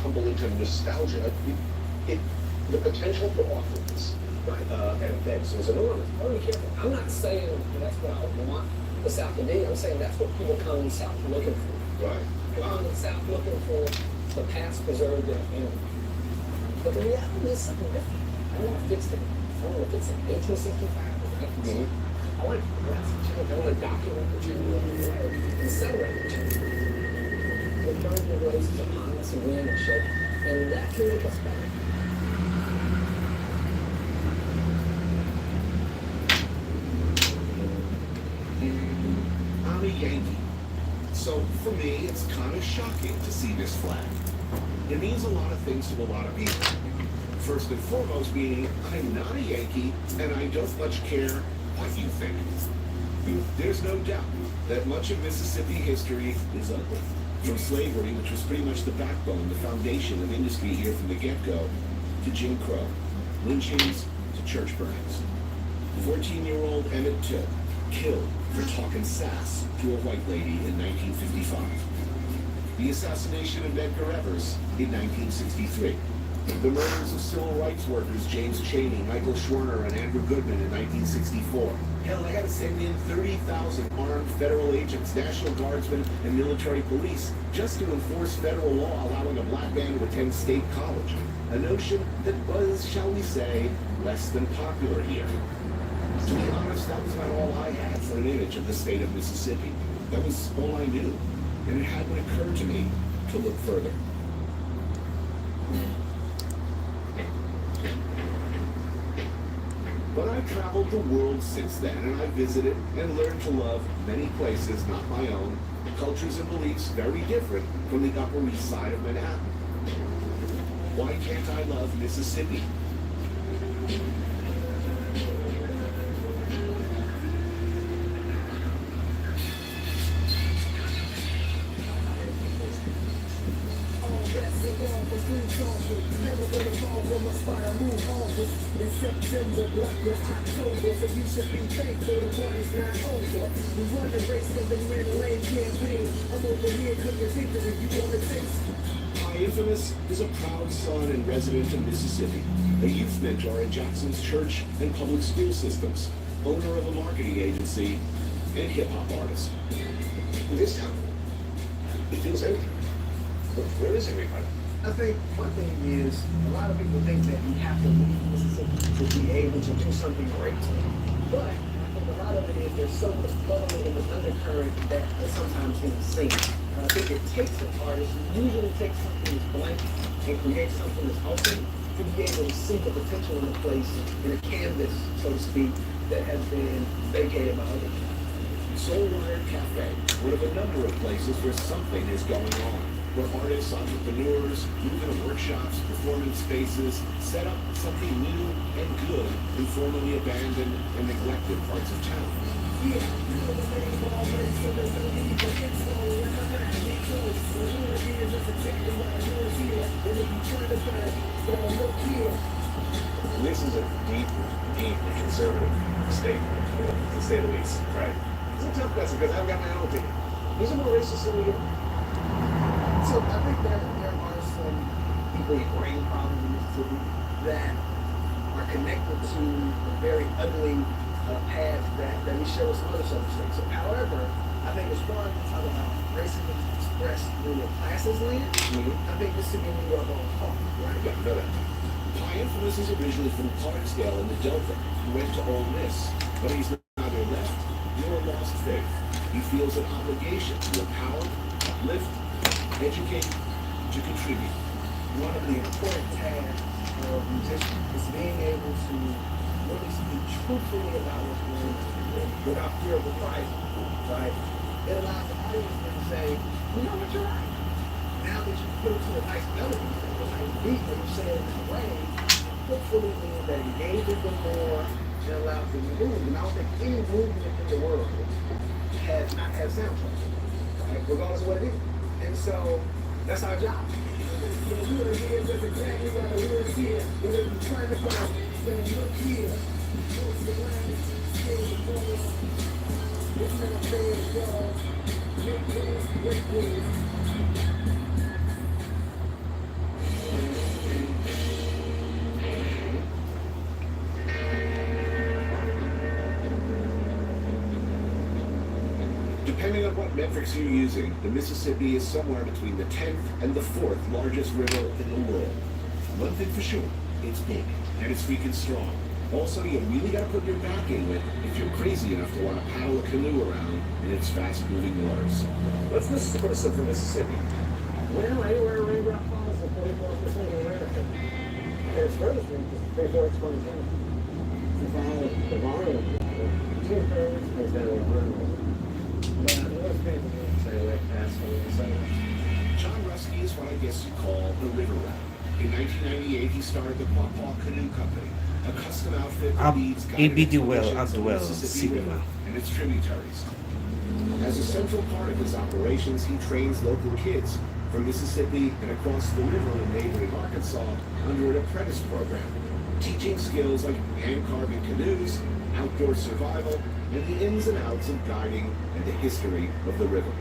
tumble into nostalgia, the potential for awfulness at events is enormous. I want to be careful. I'm not saying that's what I want the South to be. I'm saying that's what people come in the South looking for. Right. People come in the South looking for the past preserved in a family. But the reality is something different. I don't want to fix it. I don't want to fix it 1865 or 1960. I want to progress the change. I want to document the change and celebrate the change. The burden of race is upon us again and show, and that can make us better. I'm a Yankee. So for me, it's kind of shocking to see this flag. It means a lot of things to a lot of people. First and foremost meaning I'm not a Yankee and I don't much care what you think. There's no doubt that much of Mississippi history is ugly. From slavery, which was pretty much the backbone, the foundation of industry here from the get-go, to Jim Crow, lynchings, to church burnings. 14-year-old Emmett Till, killed for talking sass to a white lady in 1955. The assassination of Edgar Evers in 1963. The murders of civil rights workers James Chaney, Michael Schwerner, and Andrew Goodman in 1964. Hell, they had to send in 30,000 armed federal agents, National Guardsmen, and military police just to enforce federal law allowing a black man to attend state college. A notion that was, shall we say, less than popular here. To be honest, that was about all I had for an image of the state of Mississippi. That was all I knew, and it hadn't occurred to me to look further. But I've traveled the world since then, and I've visited and learned to love many places not my own, cultures and beliefs very different from the Upper East Side of Manhattan. Why can't I love Mississippi? Infamous is a proud son and resident of Mississippi, a youth mentor at Jackson's church and public school systems, owner of a marketing agency, and hip-hop artist. In this town, it feels empty. But where is everybody? I think one thing is, a lot of people think that you have to leave Mississippi to be able to do something great. But I think a lot of it is there's so much bubbling in the undercurrent that sometimes isn't seen. I think it takes an artist, usually takes something that's blank and create something that's open to be able to see the potential in a place, in a canvas, so to speak, that has been vacated by others. Soul Wired Cafe, one of a number of places where something is going on, where artists, entrepreneurs, movement workshops, performance spaces set up something new and good in formerly abandoned and neglected parts of town. This is a deeply conservative state, to say the least. Right. It's a tough question because I've got my own opinion. Is it more racist than we get? So I think there are some people with brain problems in Mississippi that are connected to a very ugly past that we share with some other southern states. So, however, I think as far as we talk about racism expressed through the classes lens, I think this should be New York on top, right? Yeah, know that. Pi Infamous is originally from Clarksdale in the Delta, who went to Ole Miss, but he's neither left nor lost faith. He feels an obligation to empower, uplift, educate, to contribute. One of the important tasks of musicians is being able to really speak truthfully about what's going on without fear of reprisal, right? It allows the audience to say, you know what, you're right. Now that you put it to a nice melody, a nice beat, and you say it in a way, hopefully means that engages them more and allows them to move. And I don't think any movement in the world has not had soundtrack, right? Regardless of what it is. And so that's our job. We are here, that's exactly why we're here. We're trying to find, when you look here, what's the line, scale the corner, it's not fair, y'all. Make waves, break waves. Depending on what metrics you're using, the Mississippi is somewhere between the 10th and the 4th largest river in the world. One thing for sure, it's big, and it's freaking strong. Also, you really gotta put your back in it if you're crazy enough to want to paddle a canoe around in its fast-moving waters. What's the criticism for Mississippi? Well, anywhere raindrop falls is 44% of America. And its furthest reach is 3/4 Montana. Since all the volume of water, 2/3 is down in Greenwood. But most people don't say Lake Pasco and so on. John Rusky is what I guess you call the river rat. In 1998, he started the Paw Canoe Company, a custom outfit that leads ABD guided well expeditions at on well the Mississippi cinema. River and its tributaries. As a central part of his operations, he trains local kids from Mississippi and across the river in neighboring Arkansas under an apprentice program, teaching skills like hand-carving canoes, outdoor survival, and the ins and outs of guiding and the history of the river.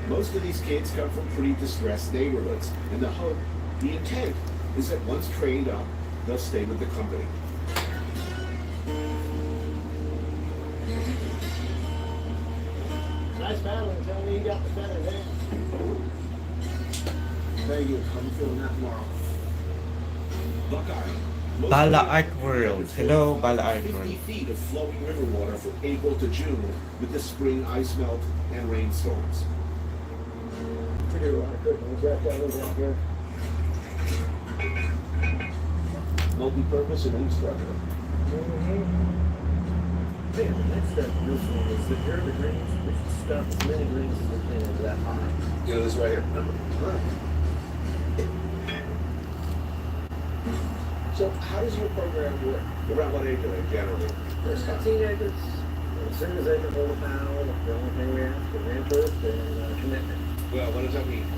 Most of these kids come from pretty distressed neighborhoods, and the intent is that once trained up, they'll stay with the company. Nice paddling, tell me you got the feather there. There you go, I'm feeling that tomorrow. Buckeye. Bala Art World. Hello, Bala Art 50 World. feet of flowing river water from April to June with the spring ice melt and rainstorms. We do a lot of cooking. We got that over out here. Multi-purpose and infrastructure. Man, the next step for this one is that here are the greens. We should stuff as many greens as we can into that high. You know this right here. So how does your program work? Around what age are they generally? First 15 acres. As soon as they can hold a fowl, the only thing we ask is interest and commitment. Well, what does that mean?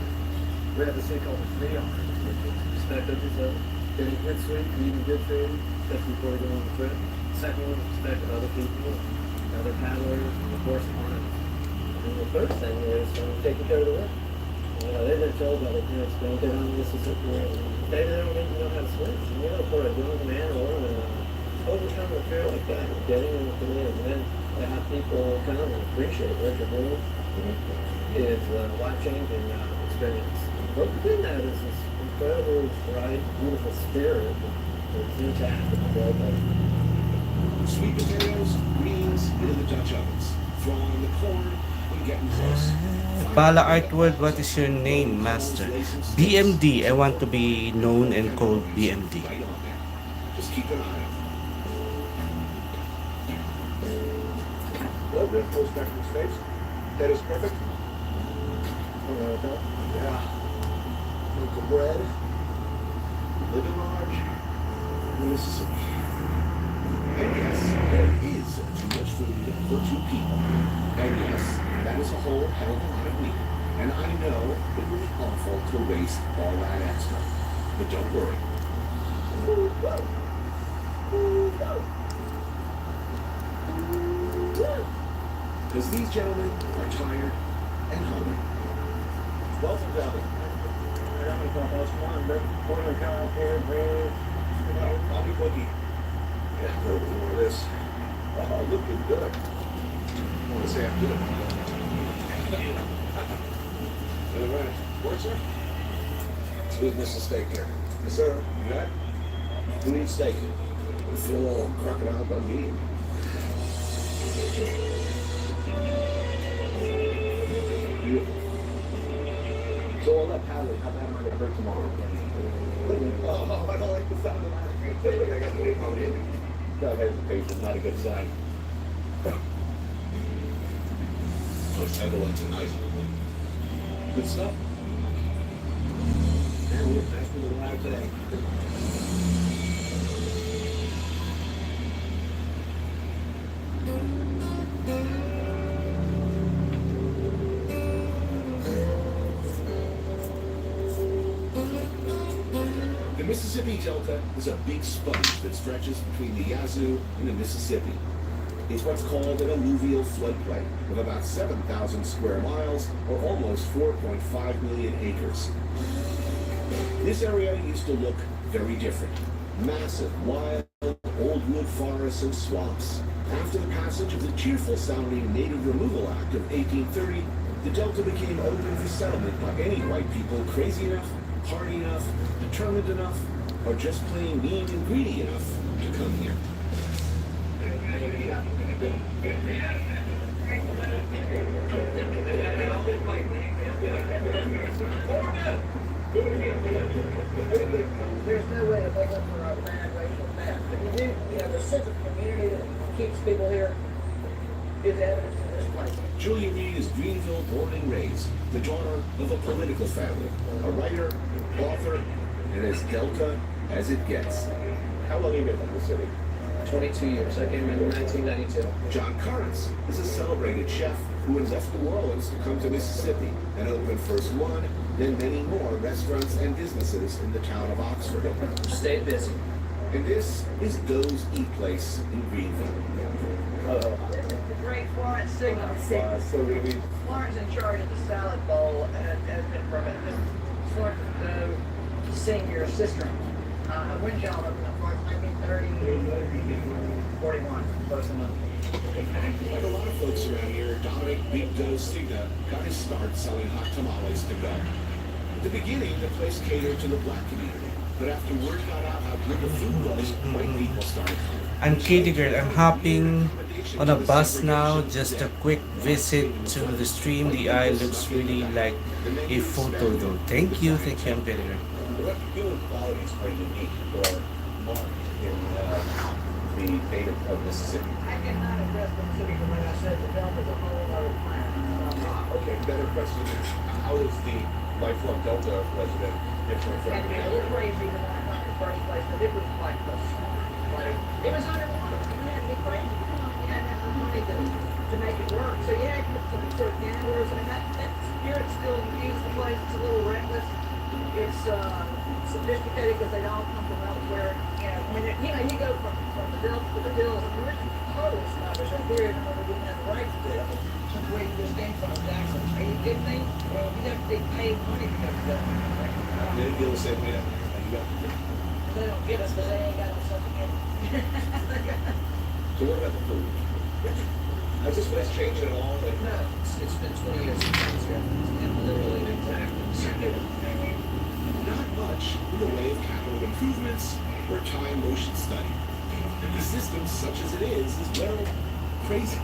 We have this thing called a 3R, which is respect of yourself, getting good sleep, eating good food, especially before you go on the trip. Second one is respect of other people, other paddlers, and of course clients. And the third thing is taking care of the river. They've been told by the parents, don't get on the Mississippi River. Maybe they don't even know how to swim. So, for a young man or woman, overcome a fear like that, getting in the canoe, and then to have people come and appreciate what you're doing is a life-changing experience. What we did that is this incredible, bright, beautiful spirit that's intact in the world. Sweet potatoes, greens, into the Dutch ovens. Throw on the corn and getting close. Bala Art World, what is your name, Master? BMD. I want to be known and called BMD. Right on there. Just keep an eye on it. Well, good full spectrum space. That is perfect. Yeah. Look of bread. Living large in the Mississippi. And yes, there is too much food for two people. And yes, that is a whole hell of a lot of meat. And I know it would be awful to waste all that extra. But don't worry. Because these gentlemen are tired and hungry. Welcome, gentlemen. Bobby Boogie. Yeah, a little more of this. Oh, looking good. I want to say I'm good. All right. Work, sir? Smooth Mr. Steak here. Yes, sir. You got it? Who needs steak? We feel a little crocodile Dundee. Beautiful. So all that paddling, how bad am I going to hurt tomorrow? Oh, I don't like the sound of that. I got to wait on it. No hesitation, not a good sign. Oh, settling tonight. Good stuff. And we're nice and alive today. The Mississippi Delta is a big sponge that stretches between the Yazoo and the Mississippi. It's what's called an alluvial floodplain of about 7,000 square miles or almost 4.5 million acres. This area used to look very different. massive, wild, old wood forests and swamps. After the passage of the cheerful-sounding Native Removal Act of 1830, the Delta became open for settlement by any white people crazy enough, hardy enough, determined enough, or just plain mean and greedy enough to come here. There's no way to make up for our bad racial past. But you do, the sense of community that keeps people here is evidence in this place. Julia Reed is Greenville born and raised, the daughter of a political family, a writer, author, and as Delta as it gets. How long have you been in the city? 22 years. I came in 1992. John Currents is a celebrated chef who had left New Orleans to come to Mississippi and open first one, then many more restaurants and businesses in the town of Oxford. Stayed busy. And this is Doe's Eat Place in Greenville. This is the great Florence Signal. So we Florence in charge of the salad bowl and has been from it. This is Florence senior sister. When y'all opened up, Florence, 1930, 41, close enough. Like a lot of folks around here, Dominic Big Doe Signa got his start selling hot tamales to go. At the beginning, the place catered to the black community. But after word got out how good the food was, white people started coming. I'm Katie Girl. I'm hopping on a bus now. Just a quick visit to the stream. The eye looks really like a photo though. Thank you, I'm Katie Girl. What human qualities are unique or marked in the native of Mississippi? I cannot address the city the way I said the Delta is a whole other planet. Okay, better question is, how is the lifelong Delta resident different from Had to be a little crazy when I got in the first place, but it was like the it was underwater. You had to be crazy. You had to have the money to make it work. So you had to put some sort of gamblers. I mean, that spirit still infused the place. It's a little reckless. It's sophisticated because they all come from elsewhere. You go from the Delta to the hills. I mean, we're total snobbish up here, and we didn't have the right to do it. Where you just came from, Jackson. Are you kidding me? Well, you have to be paid money to go to Delta. They didn't feel the same way that They don't get us because they ain't got something in. So what about the food? Has this place changed at all? Like, No, it's been 20 years since I was here. And literally intact. Not much in the way of capital improvements or time motion study. The system, such as it is well, crazy.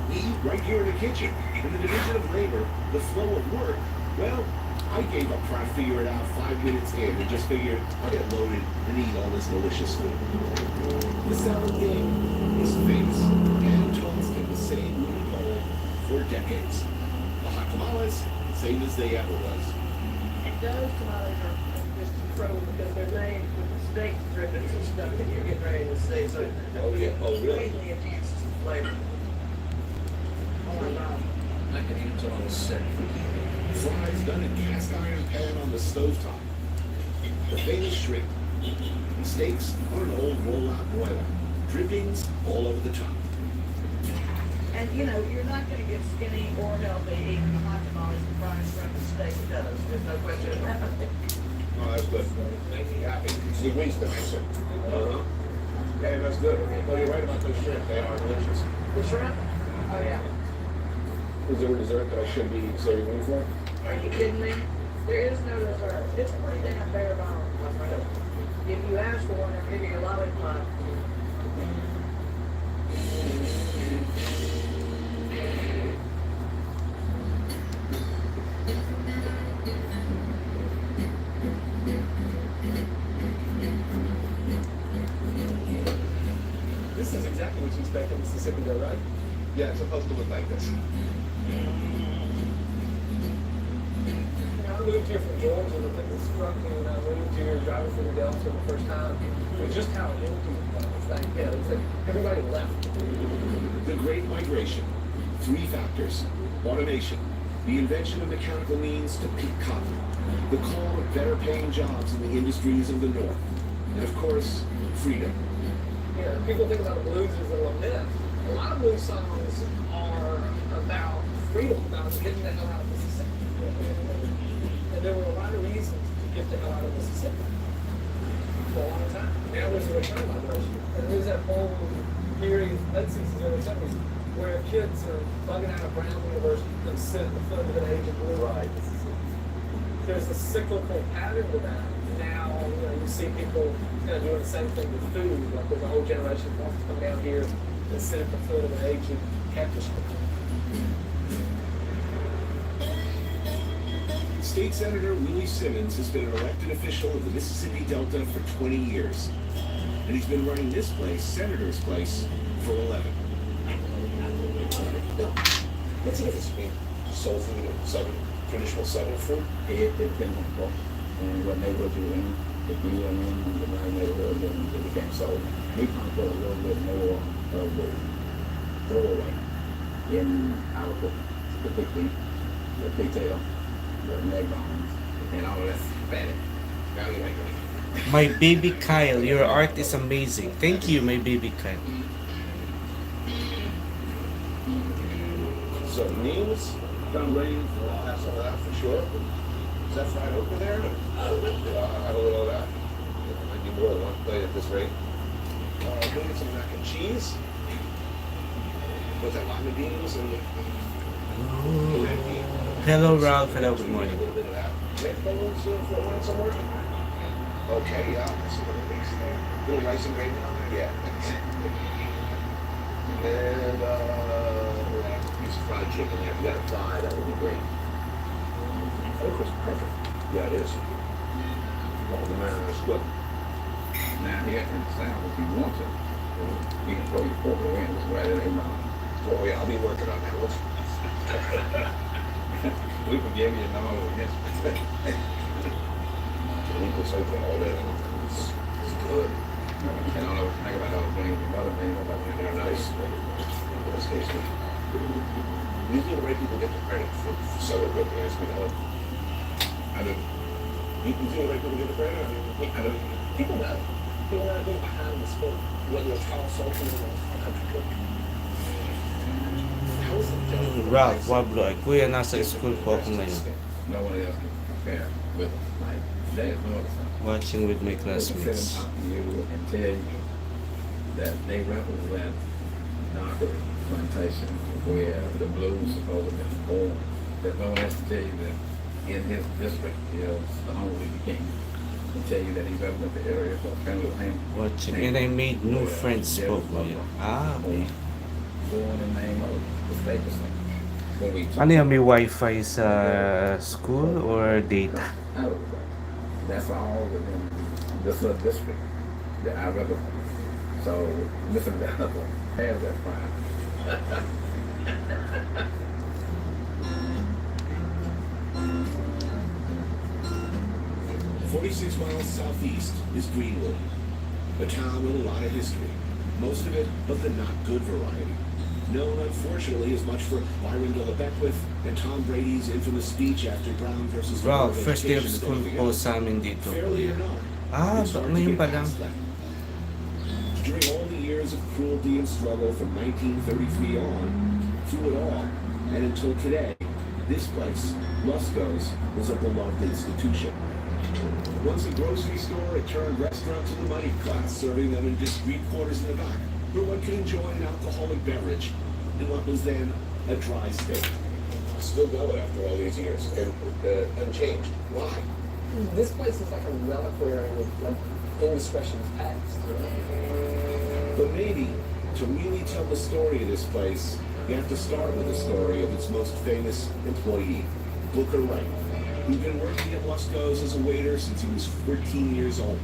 We eat right here in the kitchen. In the division of labor, the flow of work, well, I gave up trying to figure it out 5 minutes in and just figured I'll get loaded and eat all this delicious food. The salad game is famous and tossed in the same wooden bowl for decades. The hot tamales, same as they ever was. and those tamales are just incredible because they're made with the steak drippings and stuff that you're getting ready to see. So Oh, yeah. Oh, really? greatly enhances the flavor. Oh my God. I can eat it on a set. Fries done in cast iron pan on the stovetop. The famous shrimp. Steaks on an old roll-out broiler. Drippings all over the top. And you're not going to get skinny or healthy eating the hot tamales and fried shrimp and steak together. There's no question about it. Oh, that's good. Make me happy. See, we used to mix it. Uh-huh. Yeah, that's good. Well, you're right about those shrimp. They are delicious. The shrimp? Oh yeah. Is there a dessert that I should be serving you for? Are you kidding me? There is no dessert. It's pretty damn bare bones, my friend. If you ask for one, they'll give you a lollipop. This is exactly what you expect in Mississippi, though, right? Yeah, it's supposed to look like this. I moved here from Georgia, and the thing that struck me when I moved here driving through the Delta the first time was just how empty it was. Like, it's like everybody left. The Great Migration. 3 factors. Automation. The invention of mechanical means to pick cotton. The call of better paying jobs in the industries of the North. And of course, freedom. People think about blues as a lament. A lot of blues songs are about freedom, about getting the hell out of Mississippi. And there were a lot of reasons to get the hell out of Mississippi. for a long time. Now there's a return migration. And there's that whole period, late 60s, early 70s, where kids are bugging out of Brown University and sit at the foot of an agent blue. Right. There's a cyclical pattern to that. Now, you see people doing the same thing with food. Like there's a whole generation that wants to come down here and sit at the foot of an aged Catholic school. State Senator Willie Simmons has been an elected official of the Mississippi Delta for 20 years. And he's been running this place, Senator's Place, for 11. What's the difference between soul food and southern, traditional southern food? It depends on both. And what neighborhood you're in, if you are in the right neighborhood, then it became soul. We can put a little bit more of the throwaway in our cooking, particularly the pigtail, the neck bones, and all of that fatty. Now you make it. My baby Kyle, your art is amazing. Thank you, my baby Kyle. So meals, done ready, I'll have some of that for sure. Is that fried over there? I'll have a little of that. Might be more than one plate at this rate. Gonna get some mac and cheese. With that lima beans and the red bean. Hello, Ralph. Hello, good A morning. little bit of that. Red beans for one somewhere. Okay, yeah, that's a little mix there. Little rice and gravy on there, yeah. And piece of fried chicken there. If you got it fried, that would be great. Oh, it's perfect. Yeah, it is. Oh, the man is good. Now, here in the South, if you want to, you can throw your pork away and just right in their mouth. Oh yeah, I'll be working on that one. We can give you another one, yes. We put something all that in. It's good. And all those thing about those things, the other things about when they're nice. It's tasty. Usually the right people get the credit for southern cooking, as we know. I do. You think the right people get the credit? I do. People know. People know being behind the sport, whether it's how social or country cooking. How is it done? Ralph, Pablo, ay kuya, nasa school po ako ngayon. No one else can compare with them. Like, there's no other side. Watching with my They can sit and classmates. talk to you and tell you that they represent Knocker Plantation, where the blues supposed to have been born. That no one has to tell you that in his district is the only king. To tell you that he represents the area for family name. Watching, and I made new friends po, kuya. Ah, okay. Born in the name of the state of St. When we Ano yan, may wifi sa school or data? That's all within this little district that I represent. So, Mr. Delta has that pride. 46 miles southeast is Greenwood, a town with a lot of history. Most of it of the not good variety. Known, unfortunately, as much for Byron de la Beckwith and Tom Brady's infamous speech after Brown versus the Ralph, Board of first day of Education school that po they sa amin dito. fairly or not. Ah, it's hard to ngayon get pa lang. past that. During all the years of cruelty and struggle from 1933 on, through it all, and until today, this place, Lusco's, was a beloved institution. Once a grocery store, it turned restaurant to the money class, serving them in discreet quarters in the back, where one could enjoy an alcoholic beverage in what was then a dry state. Still going after all these years and unchanged. Why? This place is like a reliquary of like indiscretions past. But maybe, to really tell the story of this place, you have to start with the story of its most famous employee, Booker Wright, who'd been working at Lusco's as a waiter since he was 14 years old.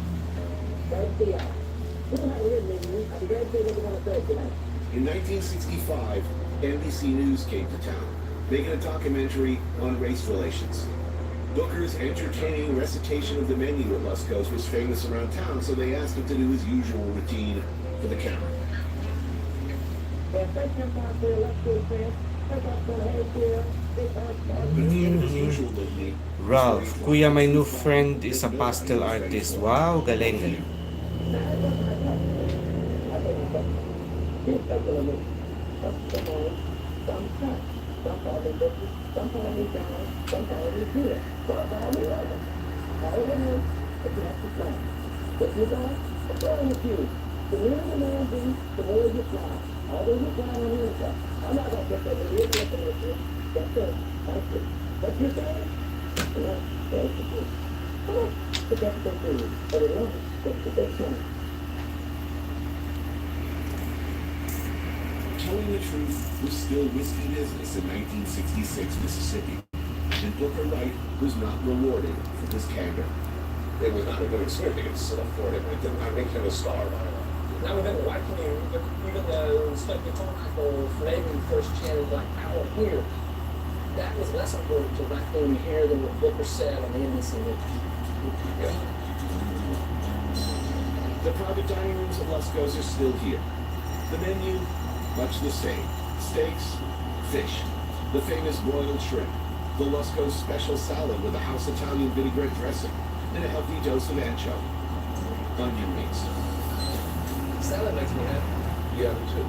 In 1965, NBC News came to town, making a documentary on race relations. Booker's entertaining recitation of the menu at Lusco's was famous around town, so they asked him to do his usual routine for the camera. But at the end of his usual litany, Ralph, kuya, my new friend is a pastel artist. Wow, galing, galing. If you don't, I'm throwing a few. The nearer the man be, the more you fly. Although you fly on the inside. I'm not going to get that. You're going to get that. That's it. That's it. What you saying? Yeah, that's the truth. Come on. But that's the truth. But it won't. That's the best one. Telling the truth was still risky business in 1966 Mississippi, and Booker Wright was not rewarded for his candor. It was not a good experience for him. It did not make him a star. Now within the white community, even though Stuck McCormichael maybe first chanted like power here, that was less important to black community here than what Booker said on the NBC News. Yeah. The private dining rooms of Lusco's are still here. The menu, much the same. Steaks, fish, the famous broiled shrimp, the Lusco's special salad with a house Italian vinaigrette dressing, and a healthy dose of anchovy. Onion rings. Salad makes me happy. Yeah, me too.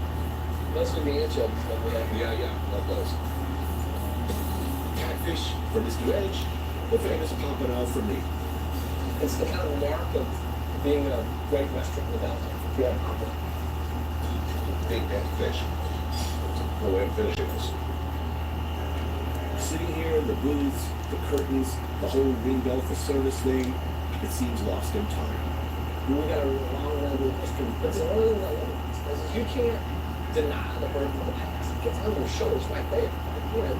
Mostly the anchovies that we have. Yeah, love those. Catfish for Mr. Edge, the famous pompano for me. It's the kind of mark of being a great restaurant without it. Yeah. Big bad fish. No way of finishing this. Sitting here in the booths, the curtains, the whole ring bell for service thing, it seems lost in time. We got a long run of history. But it's one of the things I love about this place is you can't deny the burden of the past. It gets on your shoulders right there. You know,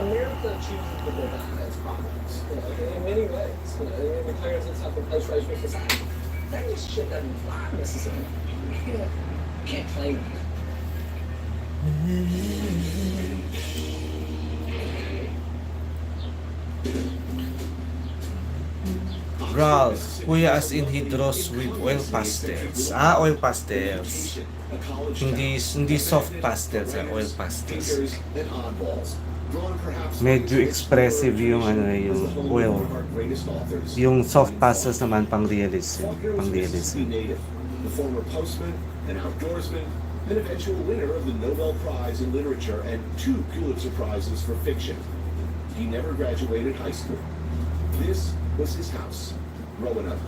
America chooses to deny its problems. You know, in many ways. You know, it declares itself a post-racial society. That just shit doesn't fly in Mississippi. You can't claim that. Ralph, kuya as in hydros with oil pastels. Oil pastels. Hindi soft pastels, oil pastels. Medyo expressive yung yung oil. Yung soft pastels naman pang realism. The former postman, an outdoorsman, an eventual winner of the Nobel Prize in Literature and 2 Pulitzer Prizes for fiction. He never graduated high school. This was his house, Roanoke.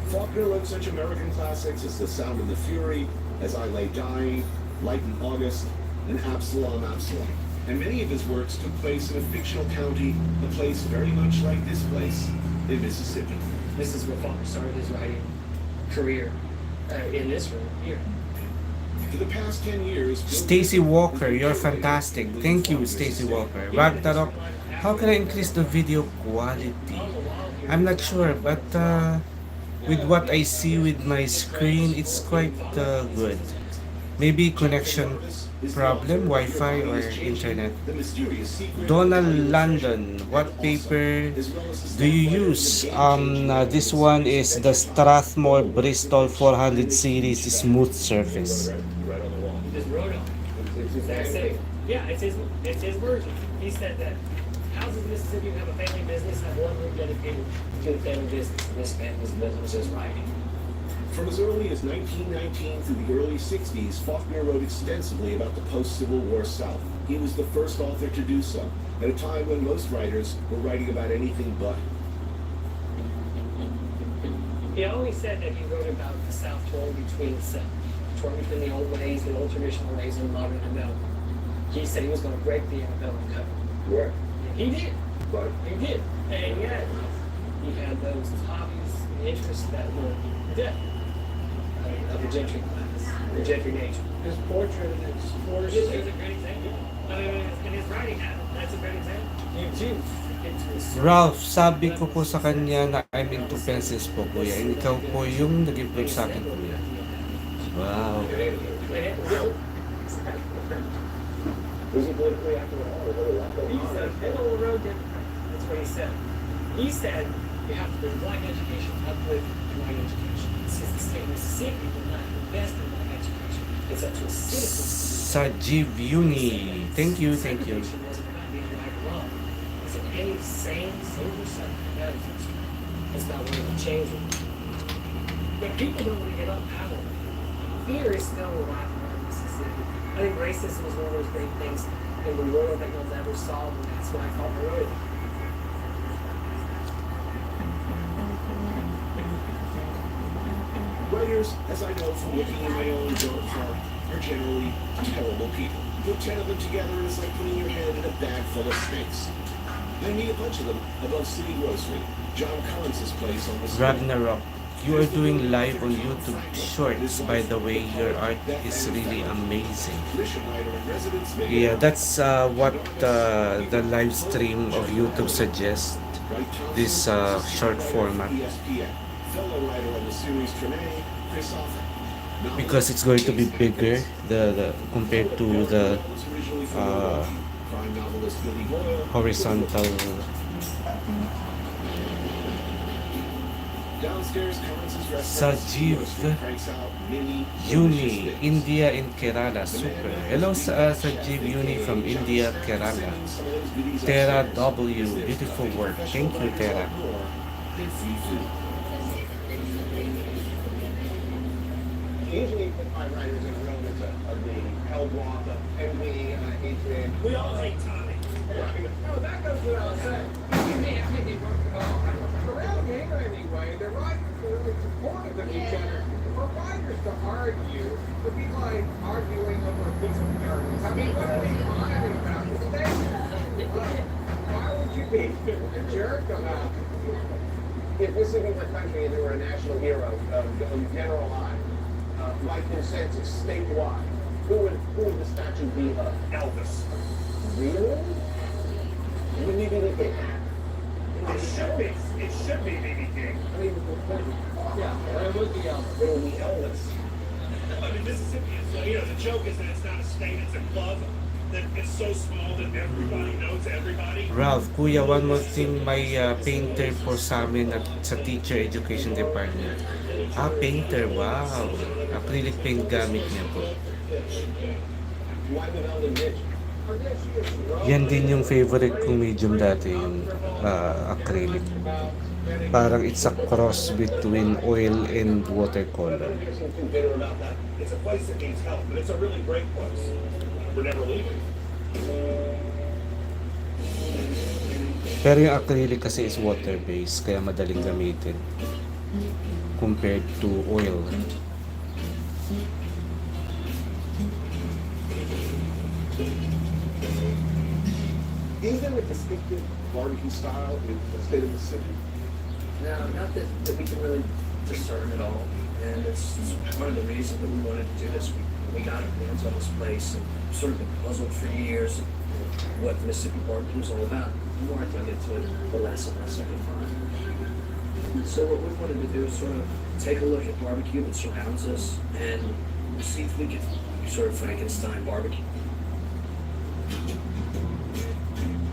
Faulkner wrote such American classics as The Sound of the Fury, As I Lay Dying, Light in August, and Absalom, Absalom. And many of his works took place in a fictional county, a place very much like this place in Mississippi. This is where Faulkner started his writing career in this room here. For the past 10 years, Stacy Walker, you're fantastic. Thank you, Stacy Walker. Ragnarok, how can I increase the video quality? I'm not sure, but with what I see with my screen, it's quite good. Maybe connection problem, Wi-Fi or internet. Donald London, what paper do you use? This one is the Strathmore Bristol 400 series smooth surface. Just wrote on it. That's it. Yeah, it's his version. He said that houses in Mississippi have a family business, have one room dedicated to the family business. And this family's business is writing. From as early as 1919 through the early 60s, Faulkner wrote extensively about the post-Civil War South. He was the first author to do so, at a time when most writers were writing about anything but. He always said that he wrote about the South torn between itself, torn between the old ways, the old traditional ways, and modern development. He said he was going to break the antebellum covenant. Yeah. He did. Right. He did. And yet, he had those hobbies and interests that were dead. Of the gentry class, the gentry nature. His portrait and his horse. This is a great example. I mean, in his writing habit, that's a great example. You too. Ralph, sabi ko po sa kanya na I'm into pencils po, kuya. And ikaw po yung nag-improve sa akin, kuya. Wow. Was he politically active at all? He's a middle road Democrat. That's what he said. He said you have to bring black education up with white education. Since the state of Mississippi will not invest in black education, it's up to a citizen. Sajiv Yuni. Thank you, thank you. Education wasn't about being right or wrong. It's in any sane, sober subject that is. It's about wanting to change it. But people don't want to give up power. Fear is still alive in Mississippi. I think racism is one of those great things in the world that you'll never solve, and that's why I call it. Writers, as I know from looking in my own journal are generally terrible people. Put 10 of them together and it's like putting your head in a bag full of snakes. I meet a bunch of them above City Grocery, John Collins' place on the street. Ragnarok, you are doing live on YouTube Shorts. By the way, your art is really amazing. Yeah, that's what the live stream of YouTube suggests. This short format. Because it's going to be bigger the compared to the horizontal. Sajiv Uni, India in Kerala, super. Hello Sajiv Uni from India, Kerala. Tera W, beautiful work. Thank you, Tera. Usually my writers in a room of the hell block of envy and hatred. We all hate Tommy. No, that goes without saying. You may have to work around here anyway. The writers are really supportive of each other. For writers to argue would be like arguing over a piece of carrots. I mean, what are we fighting about? Why would you be a jerk about it? If Mississippi was a country and there were a national hero of general line, by consensus, statewide, who would the statue be of? Elvis. Really? Wouldn't he be the king? It should be. It should be B.B. King. I mean, yeah, it would be Elvis. It would be Elvis. I mean, Mississippi is, the joke is that it's not a state, it's a club. That it's so small that everybody knows everybody. Ralph, kuya, one more thing, may painter po sa amin at sa teacher education department. Painter, wow. Acrylic paint gamit niya po. Yan din yung favorite kong medium dati, yung acrylic. Parang it's a cross between oil and watercolor. It's a place that needs help, but it's a really great place. We're never leaving. Pero yung acrylic kasi is water-based, kaya madaling gamitin compared to oil. Is there a distinctive barbecue style in the state of Mississippi? No, not that we can really discern at all. And it's one of the reasons that we wanted to do this. We got our hands on this place and sort of been puzzled for years what Mississippi barbecue is all about. The more I dug into it, the less and less I could find. So what we wanted to do is sort of take a look at barbecue that surrounds us and see if we could sort of Frankenstein barbecue.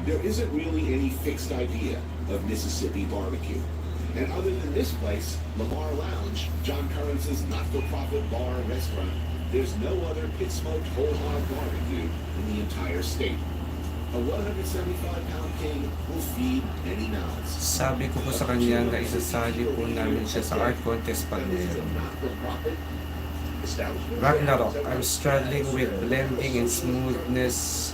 There isn't really any fixed idea of Mississippi barbecue. And other than this place, Lamar Lounge, John Currens' not-for-profit bar and restaurant, there's no other pit-smoked whole hog barbecue in the entire state. A 175-pound king will feed any mouths. Sabi ko po sa kanya na isasali po namin siya sa art contest pag meron. Ragnarok, I'm struggling with blending and smoothness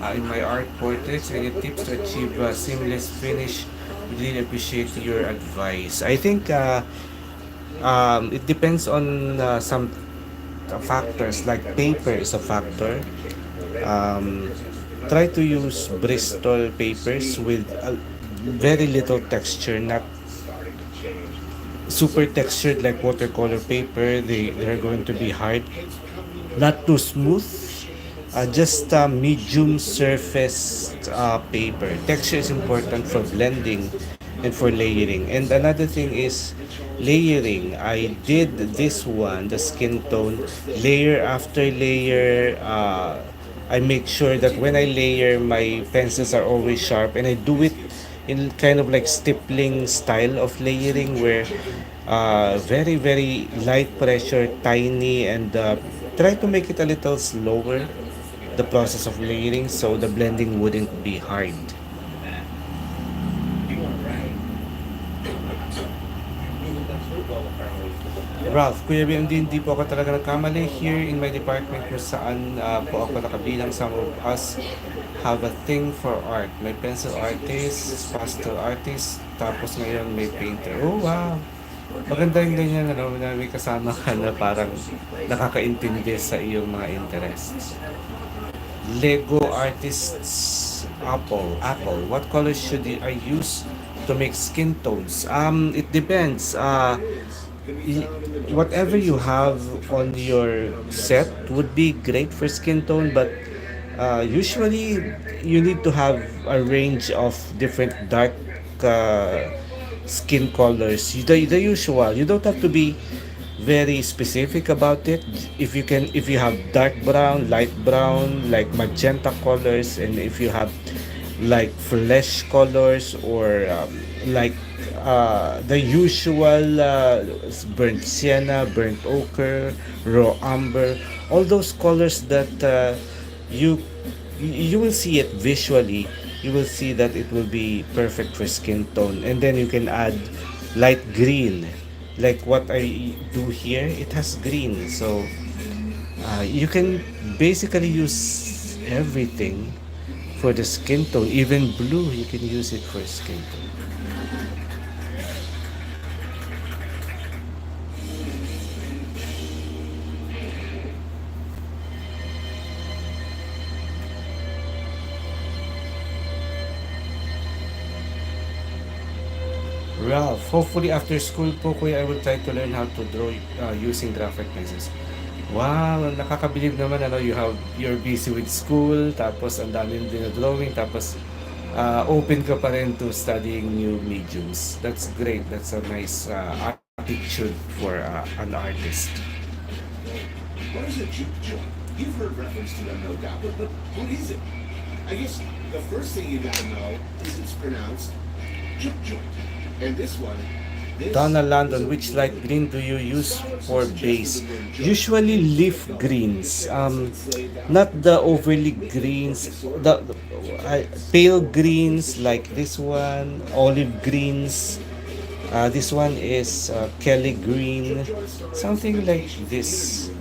in my art portraits. Any tips to achieve a seamless finish? Really appreciate your advice. I think it depends on some factors, like paper is a factor. Try to use Bristol papers with very little texture, not super textured like watercolor paper. They're going to be hard, not too smooth. Just medium surface paper. Texture is important for blending and for layering. And another thing is layering. I did this one, the skin tone, layer after layer. I make sure that when I layer, my pencils are always sharp, and I do it in kind of like stippling style of layering, where very very light pressure, tiny, and try to make it a little slower, the process of layering, so the blending wouldn't be hard. Ralph, Kuya B, hindi po ako talaga nagkamali here in my department kung saan po ako nakabilang. Some of us have a thing for art. May pencil artist, pastel artist, tapos ngayon may painter. Oh wow! Maganda yung ganyan, ano, na may kasama ka na parang nakakaintindi sa iyong mga interests. Lego artists Apple. What colors should I use to make skin tones? It depends. Whatever you have on your set would be great for skin tone, but usually you need to have a range of different dark uh, skin colors. The usual. You don't have to be very specific about it. If you have dark brown, light brown, like magenta colors, and if you have like flesh colors or like the usual burnt sienna, burnt ochre, raw amber, all those colors that you you will see it visually. You will see that it will be perfect for skin tone, and then you can add light green like what I do here. It has green, so you can basically use everything for the skin tone. Even blue, you can use it for skin tone. Ralph, hopefully after school po kuya, I will try to learn how to draw using graphite pencils. Wow, nakakabilib naman, ano, you're busy with school, tapos ang dami din na drawing, tapos open ka pa rin to studying new mediums. That's great. That's a nice attitude for an artist. What is a juke joint? You've heard reference to them, no doubt, but what is it? I guess the first thing you gotta know is it's pronounced juke joint. And this one, Donna London, which light green do you use for base? Usually leaf greens, not the overly greens, the pale greens like this one, olive greens. This one is Kelly green, something like this.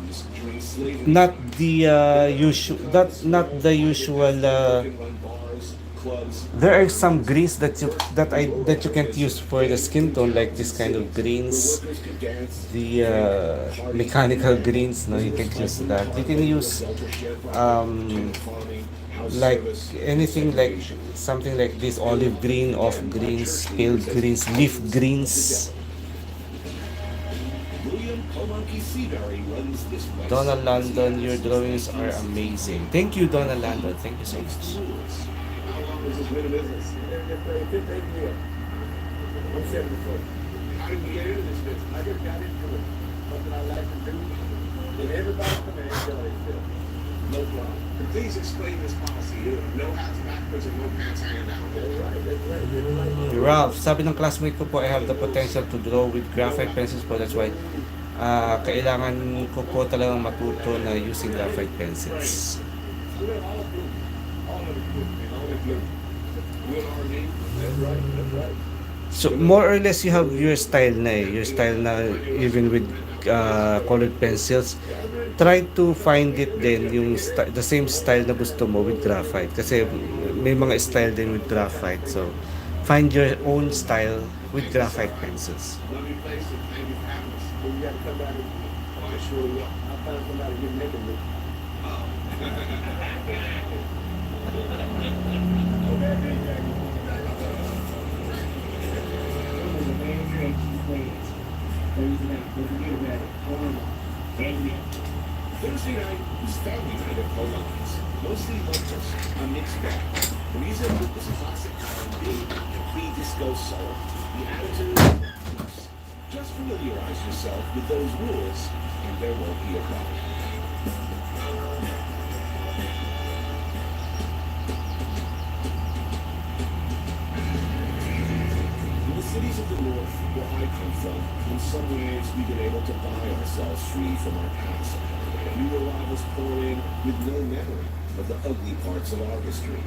Not the usual. Not the usual. There are some greens that you can't use for the skin tone, like this kind of greens, the mechanical greens. No, you can't use that. You can use like anything like something like this: olive green, off greens, pale greens, leaf greens. Donna London, your drawings are amazing. Thank you, Donna London. Thank you so much. This has been a business. It's 58 years. I'm 74. How did you get into this business? I just got into it. Something I like to do. And everybody come in and enjoy it. No problem. And please explain this policy. No hats backwards and no pants hanging down. That's right. Ralph, sabi ng classmate ko po, I have the potential to draw with graphite pencils po. That's why kailangan ko po talagang matuto na using graphite pencils. So more or less you have your style na eh. Your style na even with colored pencils. Try to find it din yung the same style na gusto mo with graphite. Kasi may mga style din with graphite. So find your own style with graphite pencils. Thursday night was family night at Poloni's. Mostly locals, a mixed bag. The reason was classic R&B, complete disco soul. The attitude, just familiarize yourself with those rules, and there won't be a problem. In the cities of the north, where I come from, in some ways we've been able to buy ourselves free from our past. New arrivals pour in with no memory of the ugly parts of our history.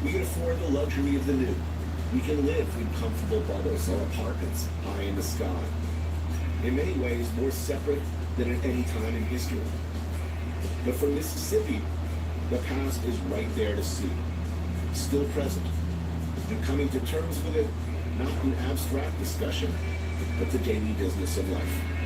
We can afford the luxury of the new. We can live in comfortable bubbles or apartments high in the sky. In many ways, more separate than at any time in history. But for Mississippi, the past is right there to see, still present. And coming to terms with it, not an abstract discussion, but the daily business of life.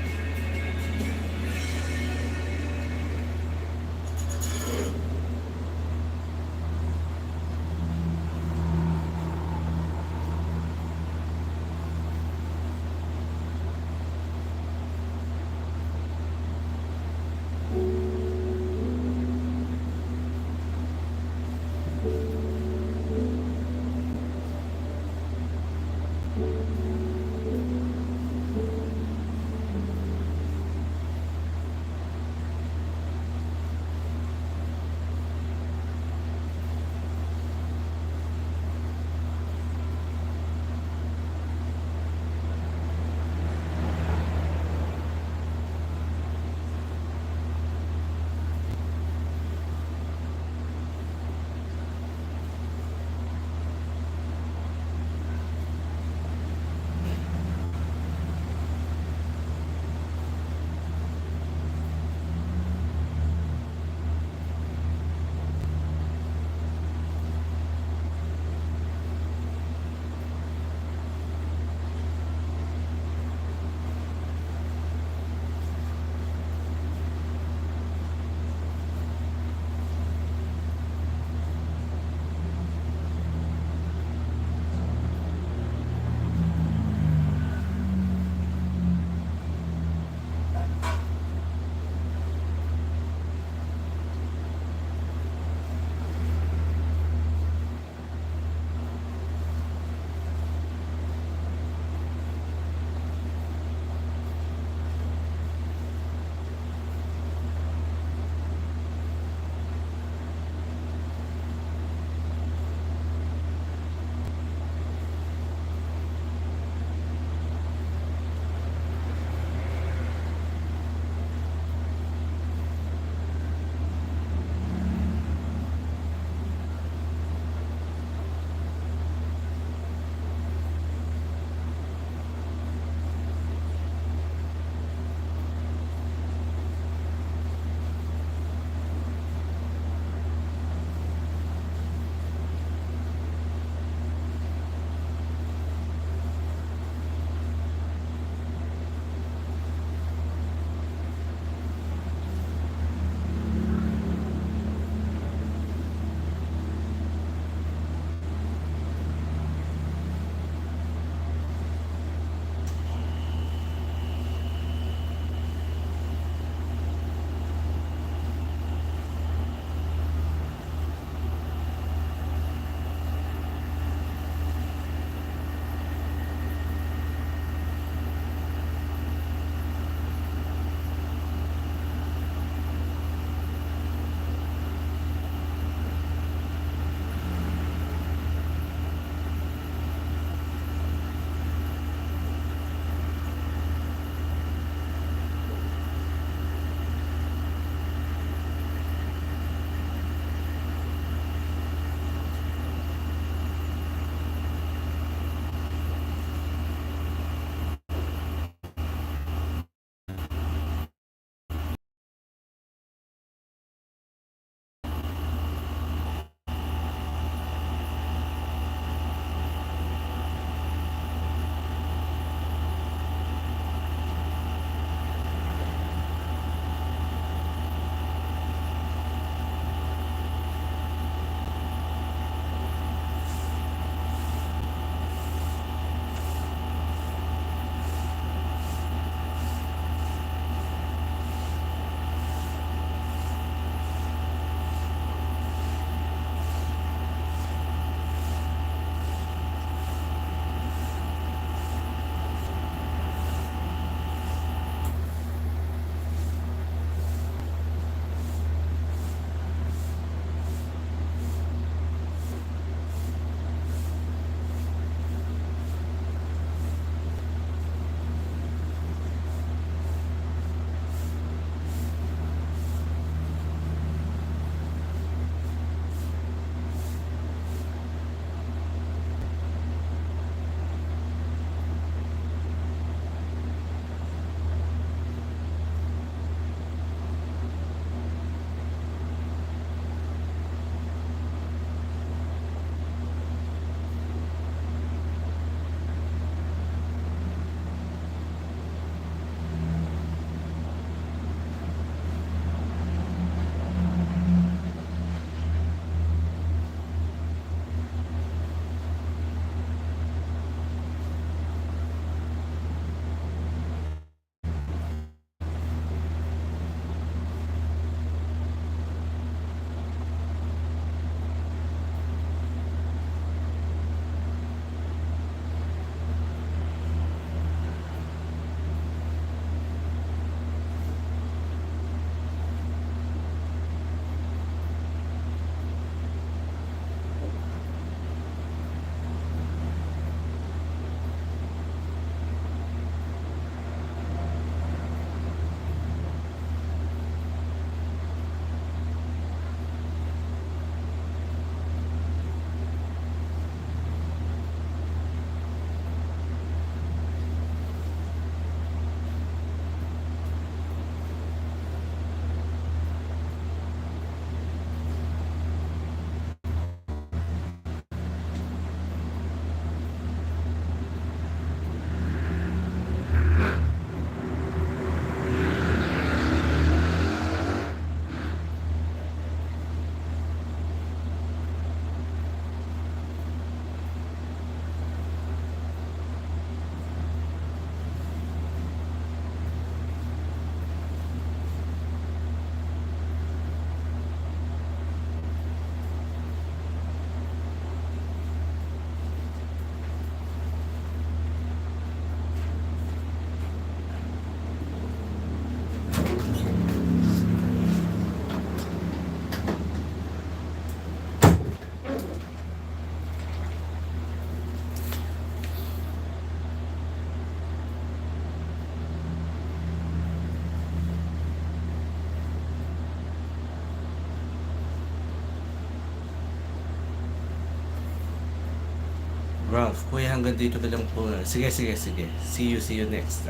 Ralph, kuya hanggang dito na lang po. Sige, sige, sige. See you next,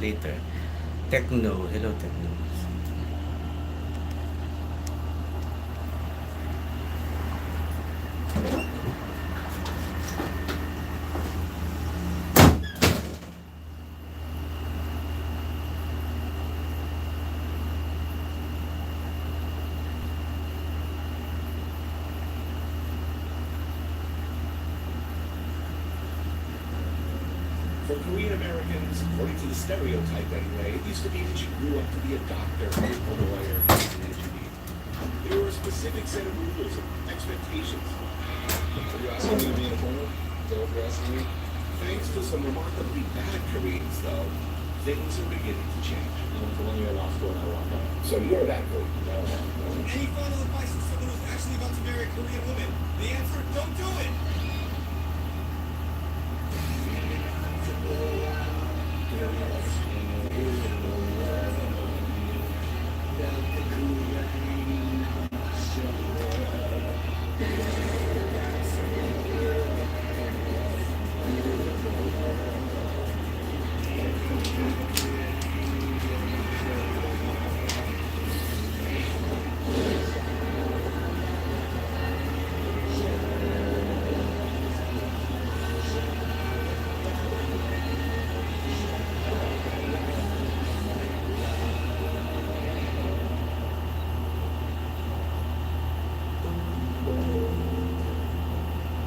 later. Techno, hello Techno. For Korean Americans, according to the stereotype anyway, it used to be that you grew up to be a doctor, a lawyer, an engineer. There were a specific set of rules and expectations. Are you asking me to be in a corner? Is that what you're asking me? Thanks to some remarkably bad Koreans, though, things are beginning to change. I went to 1 year law school and I walked out. So you're that good. Any final advice for someone who's actually about to marry a Korean woman? The answer, don't do it.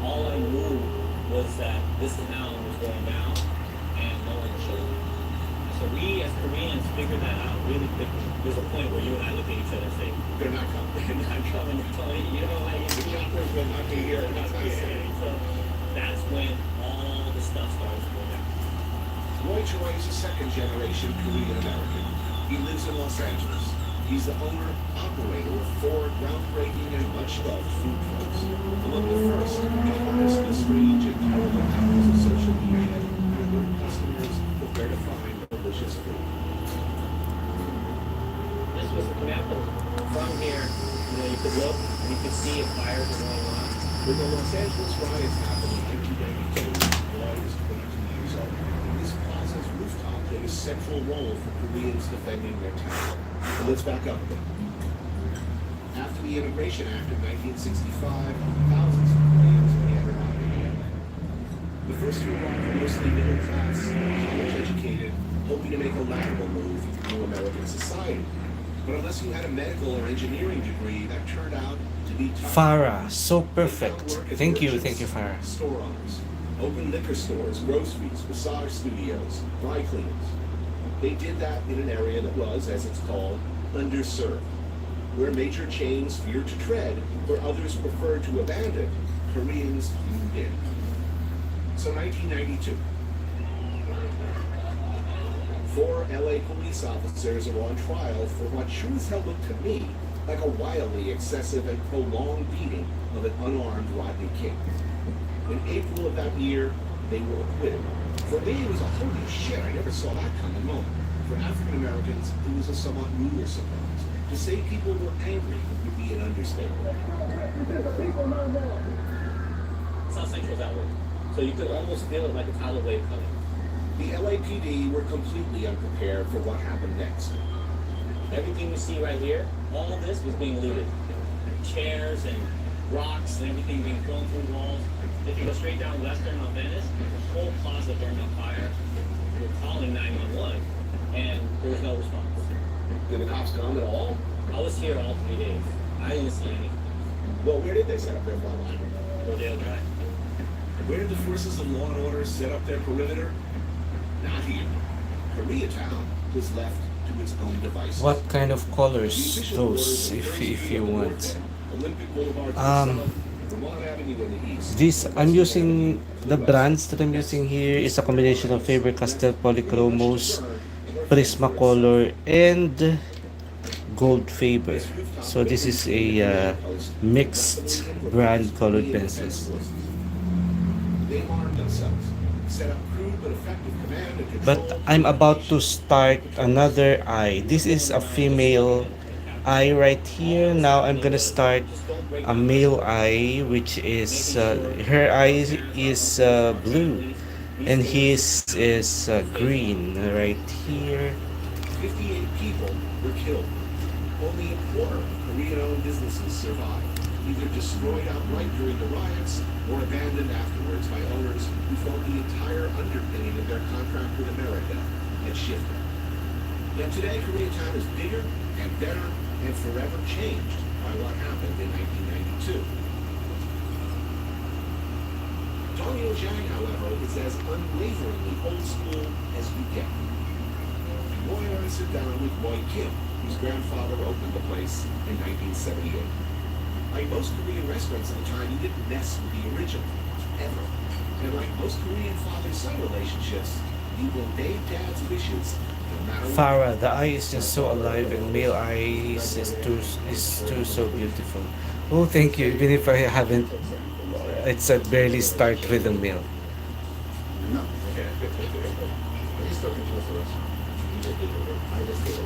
All I knew was that this town was going down and no one showed up. So we as Koreans figured that out really quickly. There's a point where you and I look at each other and say, They're not coming. they're not coming, they're coming, you know, like it's Jumpers will not be here. not here. So that's when all the stuff starts to go down. Roy Choi is a second-generation Korean American. He lives in Los Angeles. He's the owner, operator of 4 groundbreaking and much-loved food trucks. Among the first, he harnessed the strange and powerful powers of social media to alert customers of where to find delicious food. This was the example. From here, you know, you could look and you could see if fires are going on. When the Los Angeles riots happened in 1992, Roy was 22 years old. This plaza's rooftop played a central role for Koreans defending their town. But let's back up a bit. After the Immigration Act of 1965, thousands of Koreans meandered out of the LA. The first to arrive were mostly middle class, college-educated, hoping to make a lateral move into American society. But unless you had a medical or engineering degree, that turned out to be tough. Farah, so They perfect. found work as Thank you, merchants, Farah. Store owners, open liquor stores, groceries, massage studios, dry cleaners. They did that in an area that was, as it's called, underserved, where major chains feared to tread, where others preferred to abandon. Koreans moved in. So 1992. 4 LA police officers are on trial for what sure as hell looked to me like a wildly excessive and prolonged beating of an unarmed Rodney King. In April of that year, they were acquitted. For me, it was a holy shit, I never saw that coming moment. For African Americans, it was a somewhat ruder surprise. To say people were angry would be an understatement. South Central's that way. So you could almost feel it like a tidal wave coming. The LAPD were completely unprepared for what happened next. Everything you see right here, all of this was being looted. Chairs and rocks and everything being thrown through walls. If you go straight down Western on Venice, the whole plaza burned on fire. We were calling 911, and there was no response. Did the cops come at all? I was here all 3 days. I didn't see anything. Well, where did they set up their front line? Rodeo Drive. Where did the forces of law and order set up their perimeter? Not here. Koreatown was left to its own devices. What kind of The colors official those, borders were if University you on the want? north end, Olympic Boulevard to the Um, south, Vermont Avenue in the east. This, I'm using, the brands that I'm using here is a combination of Faber-Castell Polychromos, Prismacolor, and Gold Faber. So this is a mixed brand colored pencils. They armed themselves, set up crude but effective command and control. But I'm about to start another eye. This is a female eye right here. Now I'm gonna start a male eye, which is her eye is blue, and his is green right here. 58 people were killed. Only a quarter of Korean-owned businesses survived, either destroyed outright during the riots or abandoned afterwards by owners who felt the entire underpinning of their contract with America had shifted. Yet today, Koreatown is bigger and better and forever changed by what happened in 1992. Dongyojang, however, is as unwaveringly old school as you get. Roy and I sit down with Roy Kim, whose grandfather opened the place in 1978. Like most Korean restaurants at the time, you didn't mess with the original, ever. And like most Korean father-son relationships, you obeyed dad's wishes no matter what. Farah, the eye is just so alive, and male eye is too so beautiful. Oh, thank you. Even if I haven't, it's at barely start with the male. No. He's still confused with us. I just did it.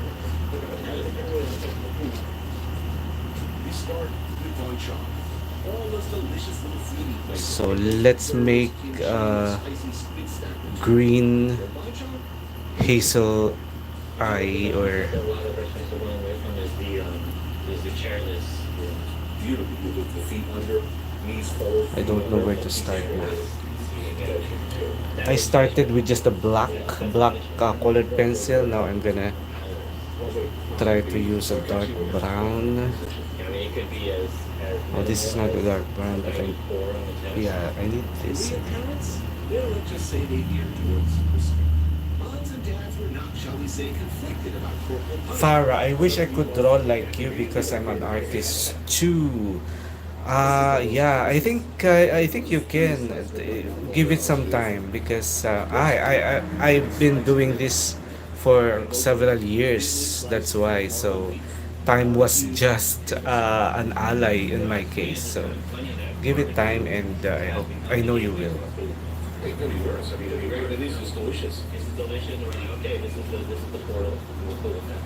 We start with Bonchon. All those delicious little foodie places. So let's make Spicy squid sandwich. green For Bonchon, hazel eye, or A lot of restaurants are going away from is the chairless room. beautiful with the feet under, knees forward. I don't know where to start now. I started with just a black colored pencil. Now I'm gonna try to use a dark brown. I mean, it could be as Oh, this is not a dark brown, but I, four on the test. yeah, I need this. Korean parents, well, let's just say they veered towards respect. Moms and dads were not, shall we say, conflicted about corporal punishment. Farah, I wish I could draw like you because I'm an artist too. Yeah, I think you can give it some time because I've been doing this for several years. That's why. So time was just an ally in my case. So give it time, and I know you will. It could be worse. I mean, it'd be great, but this is delicious. This is delicious. We're like, okay, this is the portal. We're cool with that.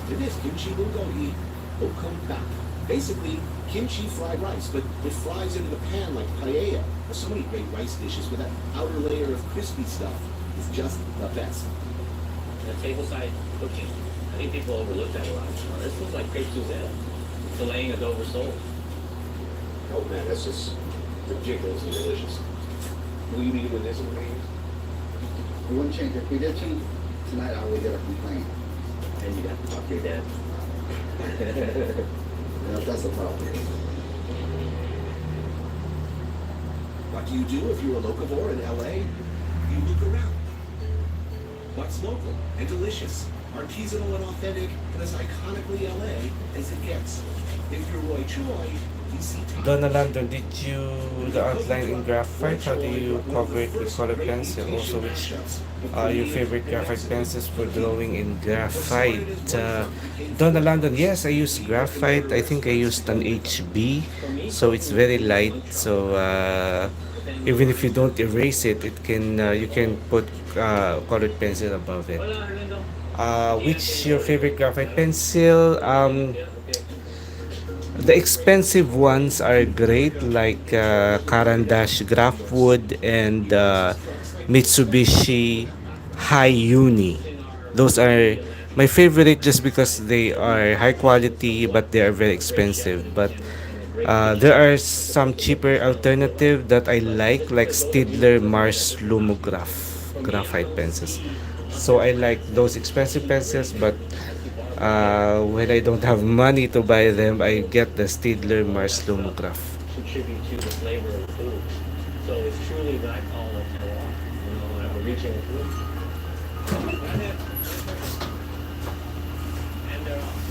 To this, kimchi bulgogi, okompap. Basically, kimchi fried rice, but it fries into the pan like paella. There's so many great rice dishes with that outer layer of crispy stuff. It's just the best. The tableside cooking. I think people overlook that a lot. This looks like crepe Suzette. Filleting a Dover sole. Oh man, that's just ridiculously delicious. Will you be doing this in the rain? We wouldn't change it. If we did change tonight, I would get a complaint. And you got to talk to your dad. That's the problem. What do you do if you're a locavore in LA? You look around. What's local and delicious, artisanal and authentic, and as iconically LA as it gets. If you're Roy Choi, you see Donna London, did you the outline in graphite? How do you cover it with colored pencil? Also, which are your favorite graphite pencils for drawing in graphite? Donna London, yes, I use graphite. I think I used an HB, so it's very light. So even if you don't erase it, it can you can put colored pencil above it. Which your favorite graphite pencil? The expensive ones are great, like Caran-d'Ache Graphwood and Mitsubishi Hi-Uni. Those are my favorite just because they are high quality, but they are very expensive. But there are some cheaper alternative that I like Stidler Mars Lumograph graphite pencils. So I like those expensive pencils, but when I don't have money to buy them, I get the Stidler Mars Lumograph. Contribute to the flavor of the food. So it's truly what I call a terroir. You know, when I'm reaching the food. And they're off.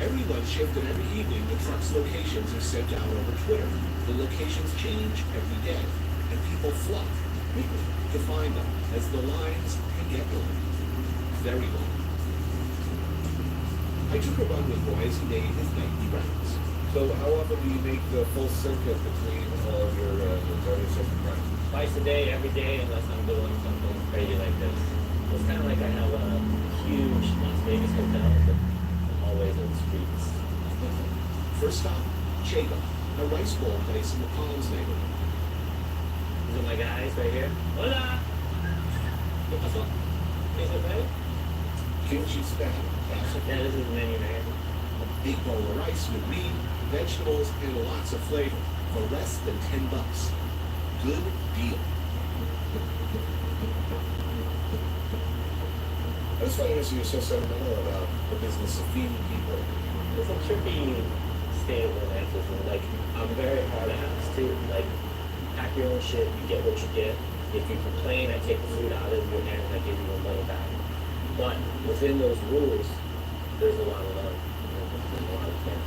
every lunch shift and every evening the truck's locations are sent out over Twitter. The locations change every day, and people flock quickly to find them as the lines can get long. Very long. I took a run with Roy as he made his nightly rounds. So how often do you make the full circuit between all of your various different brands? Twice a day, every day, unless I'm doing something crazy like this. It's kind of like I have a huge Las Vegas hotel, but I'm always on the streets. First stop, Chega, a rice bowl place in the Palms neighborhood. These are my guys right here. Hola! ¿Qué pasó? ¿Qué se fue? Kimchi spag, Yeah, this is the menu right here. a big bowl of rice with meat, vegetables, and lots of flavor for less than $10. Good deal. I just find it you're so sentimental about the business of feeding people. It's a trippy state of romanticism. Like, I'm very hard ass too. Like, pack your own shit, you get what you get. If you complain, I take the food out of your hand and I give you your money back. But within those rules, there's a lot of love. There's a lot of care.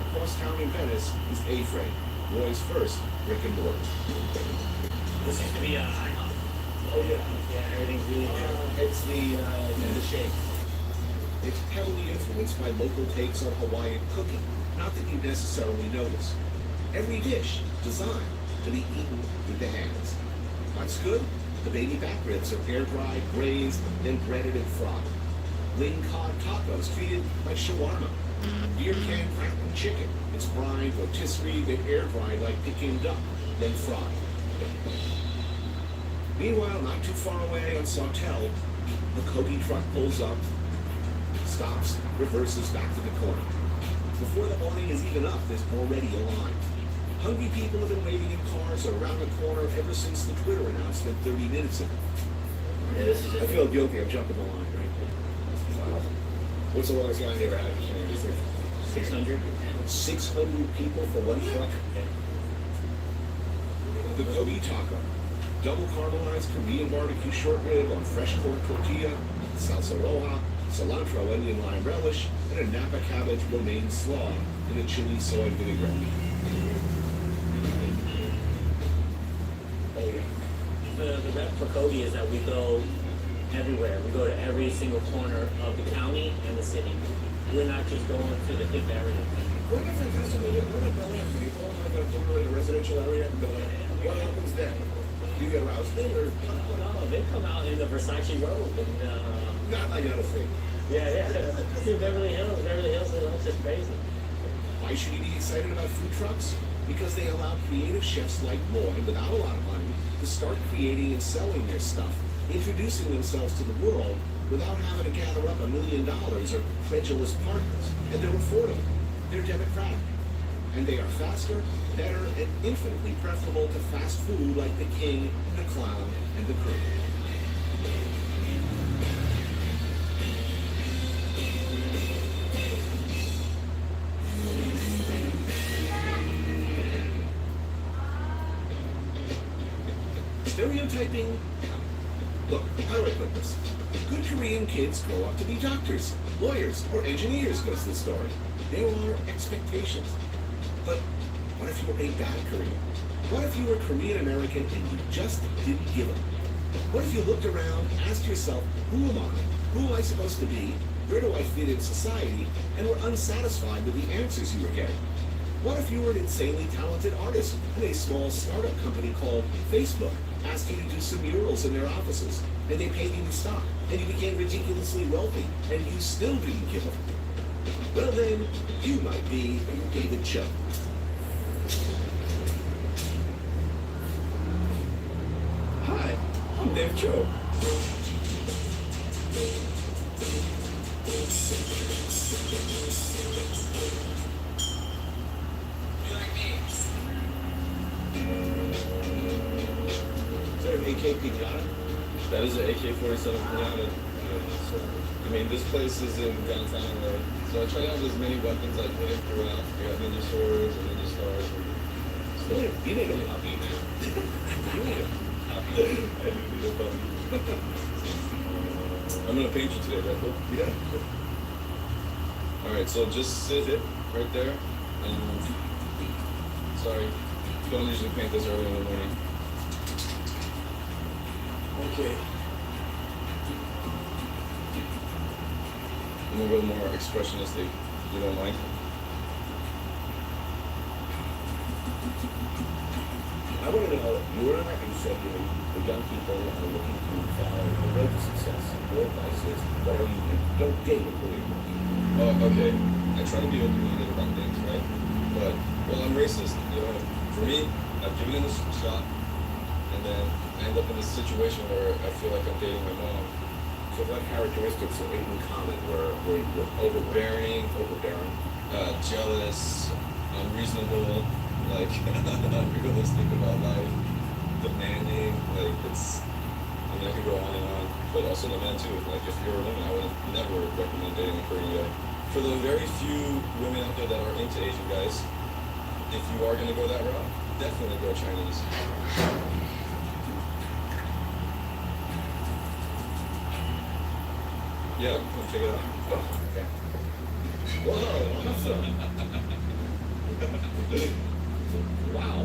Across town in Venice is A-Frame, Roy's first brick and mortar. This used to be a IHOP. Oh yeah. Yeah, everything's really good. It's the shake. It's heavily influenced by local takes on Hawaiian cooking, not that you necessarily notice. Every dish designed to be eaten with the hands. What's good? The baby back ribs are air-dried, braised, then breaded and fried. Ling cod tacos treated like shawarma. Beer can crackling chicken. It's brined, rotisserie, then air-dried like Peking duck, then fried. Meanwhile, not too far away on Sawtell, the Kogi truck pulls up, stops, reverses back to the corner. Before the awning is even up, there's already a line. Hungry people have been waiting in cars around the corner ever since the Twitter announcement 30 minutes ago. Yeah, this is I just feel guilty, I'm jumping the line, right? Wow. What's the longest line you ever had? 600. 600 people for one truck? The Kogi taco. Double caramelized Korean barbecue short rib on fresh corn tortilla, salsa roja, cilantro onion lime relish, and a Napa cabbage romaine slaw in a chili soy vinaigrette. Oh yeah. The rep for Kogi is that we go everywhere. We go to every single corner of the county and the city. We're not just going to the hip area. What if fantastic when you're going after people like a corner in a residential area and going, what happens then? Do you get aroused then or No, they come out in the Versace robe and not like other thing? yeah. Dude, Beverly Hills is just crazy. Why should you be excited about food trucks? Because they allow creative chefs like Lloyd, without a lot of money, to start creating and selling their stuff, introducing themselves to the world without having to gather up $1 million or credulous partners. And they're affordable. They're democratic. And they are faster, better, and infinitely preferable to fast food like the King, the Clown, and the Crew. Stereotyping? Look, how do I put this? Good Korean kids grow up to be doctors, lawyers, or engineers, goes the story. There are expectations. But what if you were a bad Korean? What if you were Korean American and you just didn't give a? What if you looked around, asked yourself, who am I? Who am I supposed to be? Where do I fit in society? And were unsatisfied with the answers you were getting? What if you were an insanely talented artist in a small startup company called Facebook, asked you to do some murals in their offices, and they paid you to stop, and you became ridiculously wealthy, and you still didn't give up? Well then, you might be David Cho. Hi, I'm Dave Cho. Is that an AK Pinata? That is an AK-47 Pinata. So, I mean, this place is in downtown LA. So I try out as many weapons like hidden throughout. We got ninja swords and ninja stars. And You need a puppy. You need a puppy. I do need a puppy. I'm gonna paint you today, right? Cool? Yeah. Alright, so just sit it right there. Sorry, don't usually paint this early in the morning. Okay. I'm gonna go more expressionistic. You don't mind? I want to know, you said the young people are looking to follow the road to success. Your advice is, whatever you do, don't date a career. Oh, okay. I try to be open-minded about things, right? But, well, I'm racist. You know, for me, I've given it a shot, and then I end up in this situation where I feel like I'm dating my mom. So what characteristics are in common where you're Overbearing, jealous, unreasonable, like unrealistic about life, demanding, like it's, I mean I could go on and on, but also the men too, like if you're a woman, I would never recommend dating a Korean guy. For the very few women out there that are into Asian guys, if you are gonna go that route, definitely go Chinese. Yeah, come check it out. Oh, okay. Whoa, awesome. Wow.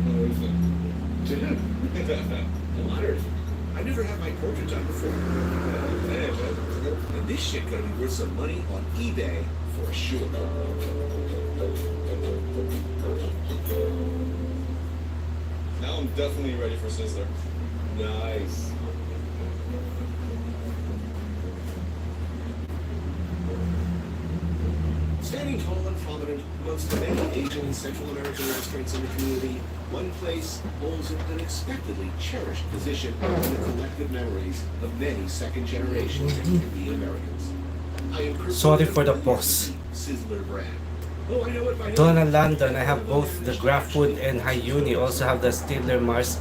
What is it? To him. I'm honored. I never had my portrait done before. Hey, man. And this shit gonna be worth some money on eBay for sure. Now I'm definitely ready for Sizzler. Nice. Standing tall and prominent amongst the many Asian and Central American restaurants in the community, one place holds an unexpectedly cherished position in the collective memories of many second-generation Korean Americans. I am Sorry for the pause. Sizzler brand. Oh, I know it by Donna London, I have both the Grafwood and Hayuni. Also have the Stiller Mars.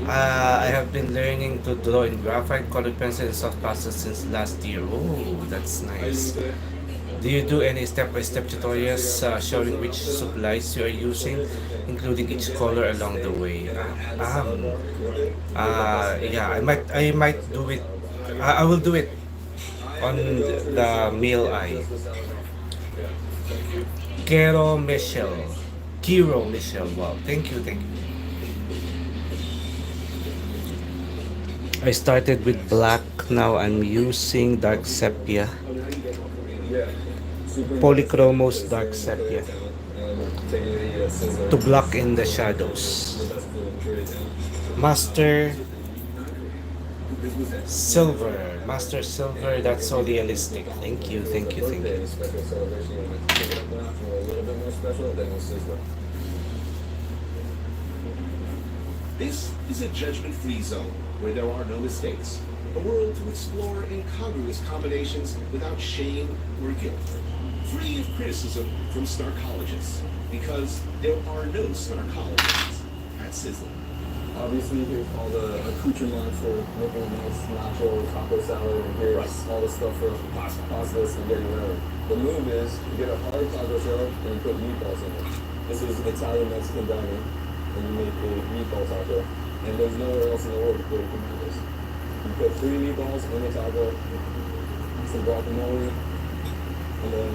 I have been learning to draw in graphite, colored pencil, and soft pastel since last year. Oh, that's nice. Do you do any step-by-step tutorials showing which supplies you are using, including each color along the way? Yeah, I might do it. I will do it on the mail eye. Kiro Michelle. Wow, thank you. I started with black. Now I'm using dark sepia. Polychromos dark sepia to block in the shadows. Master Silver, that's so realistic. Thank you. This is a judgment-free zone where there are no mistakes. A world to explore incongruous combinations without shame or guilt. Free of criticism from snarkologists, because there are no snarkologists at Sizzler. Obviously, here's all the accoutrements for making a nice nacho taco salad, and here's all the stuff for pasta, spaghetti, whatever. The move is you get a hard taco shell and you put meatballs in it. This is Italian Mexican dining, and you make a meatball taco. And there's nowhere else in the world where you can do this. You put 3 meatballs in the taco, some guacamole, and then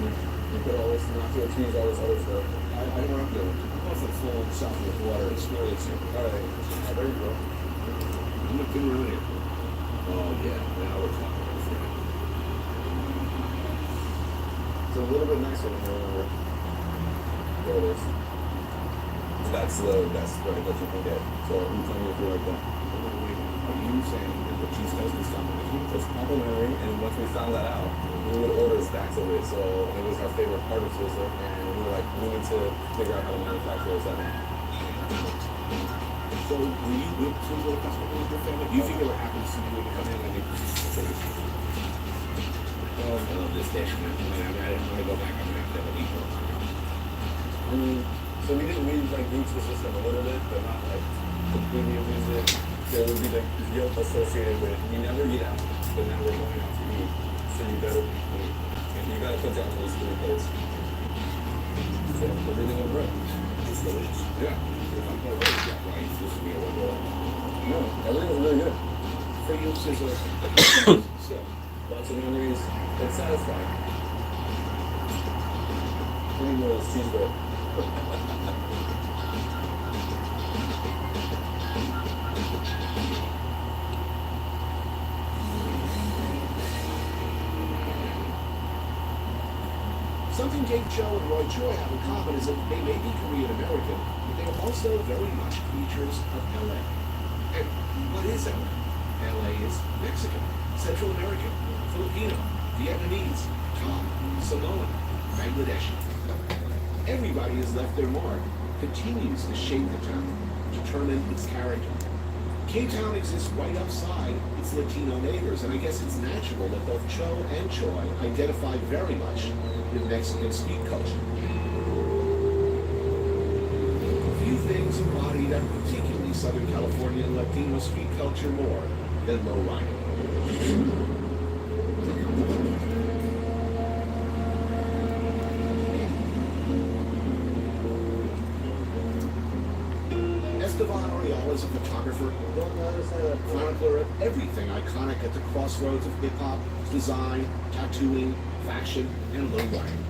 you put all this nacho cheese, all this other stuff. I don't want to do it. I'm off a full shot with water. It's really simple. Alright, there you go. I'm not good with it. Oh, yeah. Now we're talking. It's a little bit nicer than I remember. There it is. That's the best bread that you can get. So you tell me if you like that. Are you saying that the cheese toast is complimentary? It's complimentary, and once we found that out, we would order stacks of it. So it was our favorite part of Sizzler, and we were like, we need to figure out how to manufacture this at home. So when you went to the customer with your family, do you think it would happen to somebody when you come in and they I love this dish, man. I didn't want to go back. I'm going to have to have a meatball. So we like reach the system a little bit, but not like completely abuse it. There would be the guilt associated with we never eat out, but now we're going out to eat. So you better eat. And you gotta put down those 3 plates. So everything will bread. It's delicious. Yeah. If I'm going to raise that right, this would be a one. No, everything's really good. For you, Sizzler, So, lots of memories. It's satisfying. Pretty more is cheese bread. thing Dave Joe and Roy Choi have in common is that they may be Korean American, but they are also very much creatures of LA. And what is LA? LA is Mexican, Central American, Filipino, Vietnamese, Thai, Samoan, Bangladeshi. Everybody has left their mark, continues to shape the town, determine its character. K-Town exists right outside its Latino neighbors, and I guess it's natural that both Cho and Choi identify very much with Mexican street culture. A few things embody that particularly Southern California and Latino street culture more than lowriding. Is a photographer, chronicler of everything iconic at the crossroads of hip-hop, design, tattooing, fashion, and lowriding.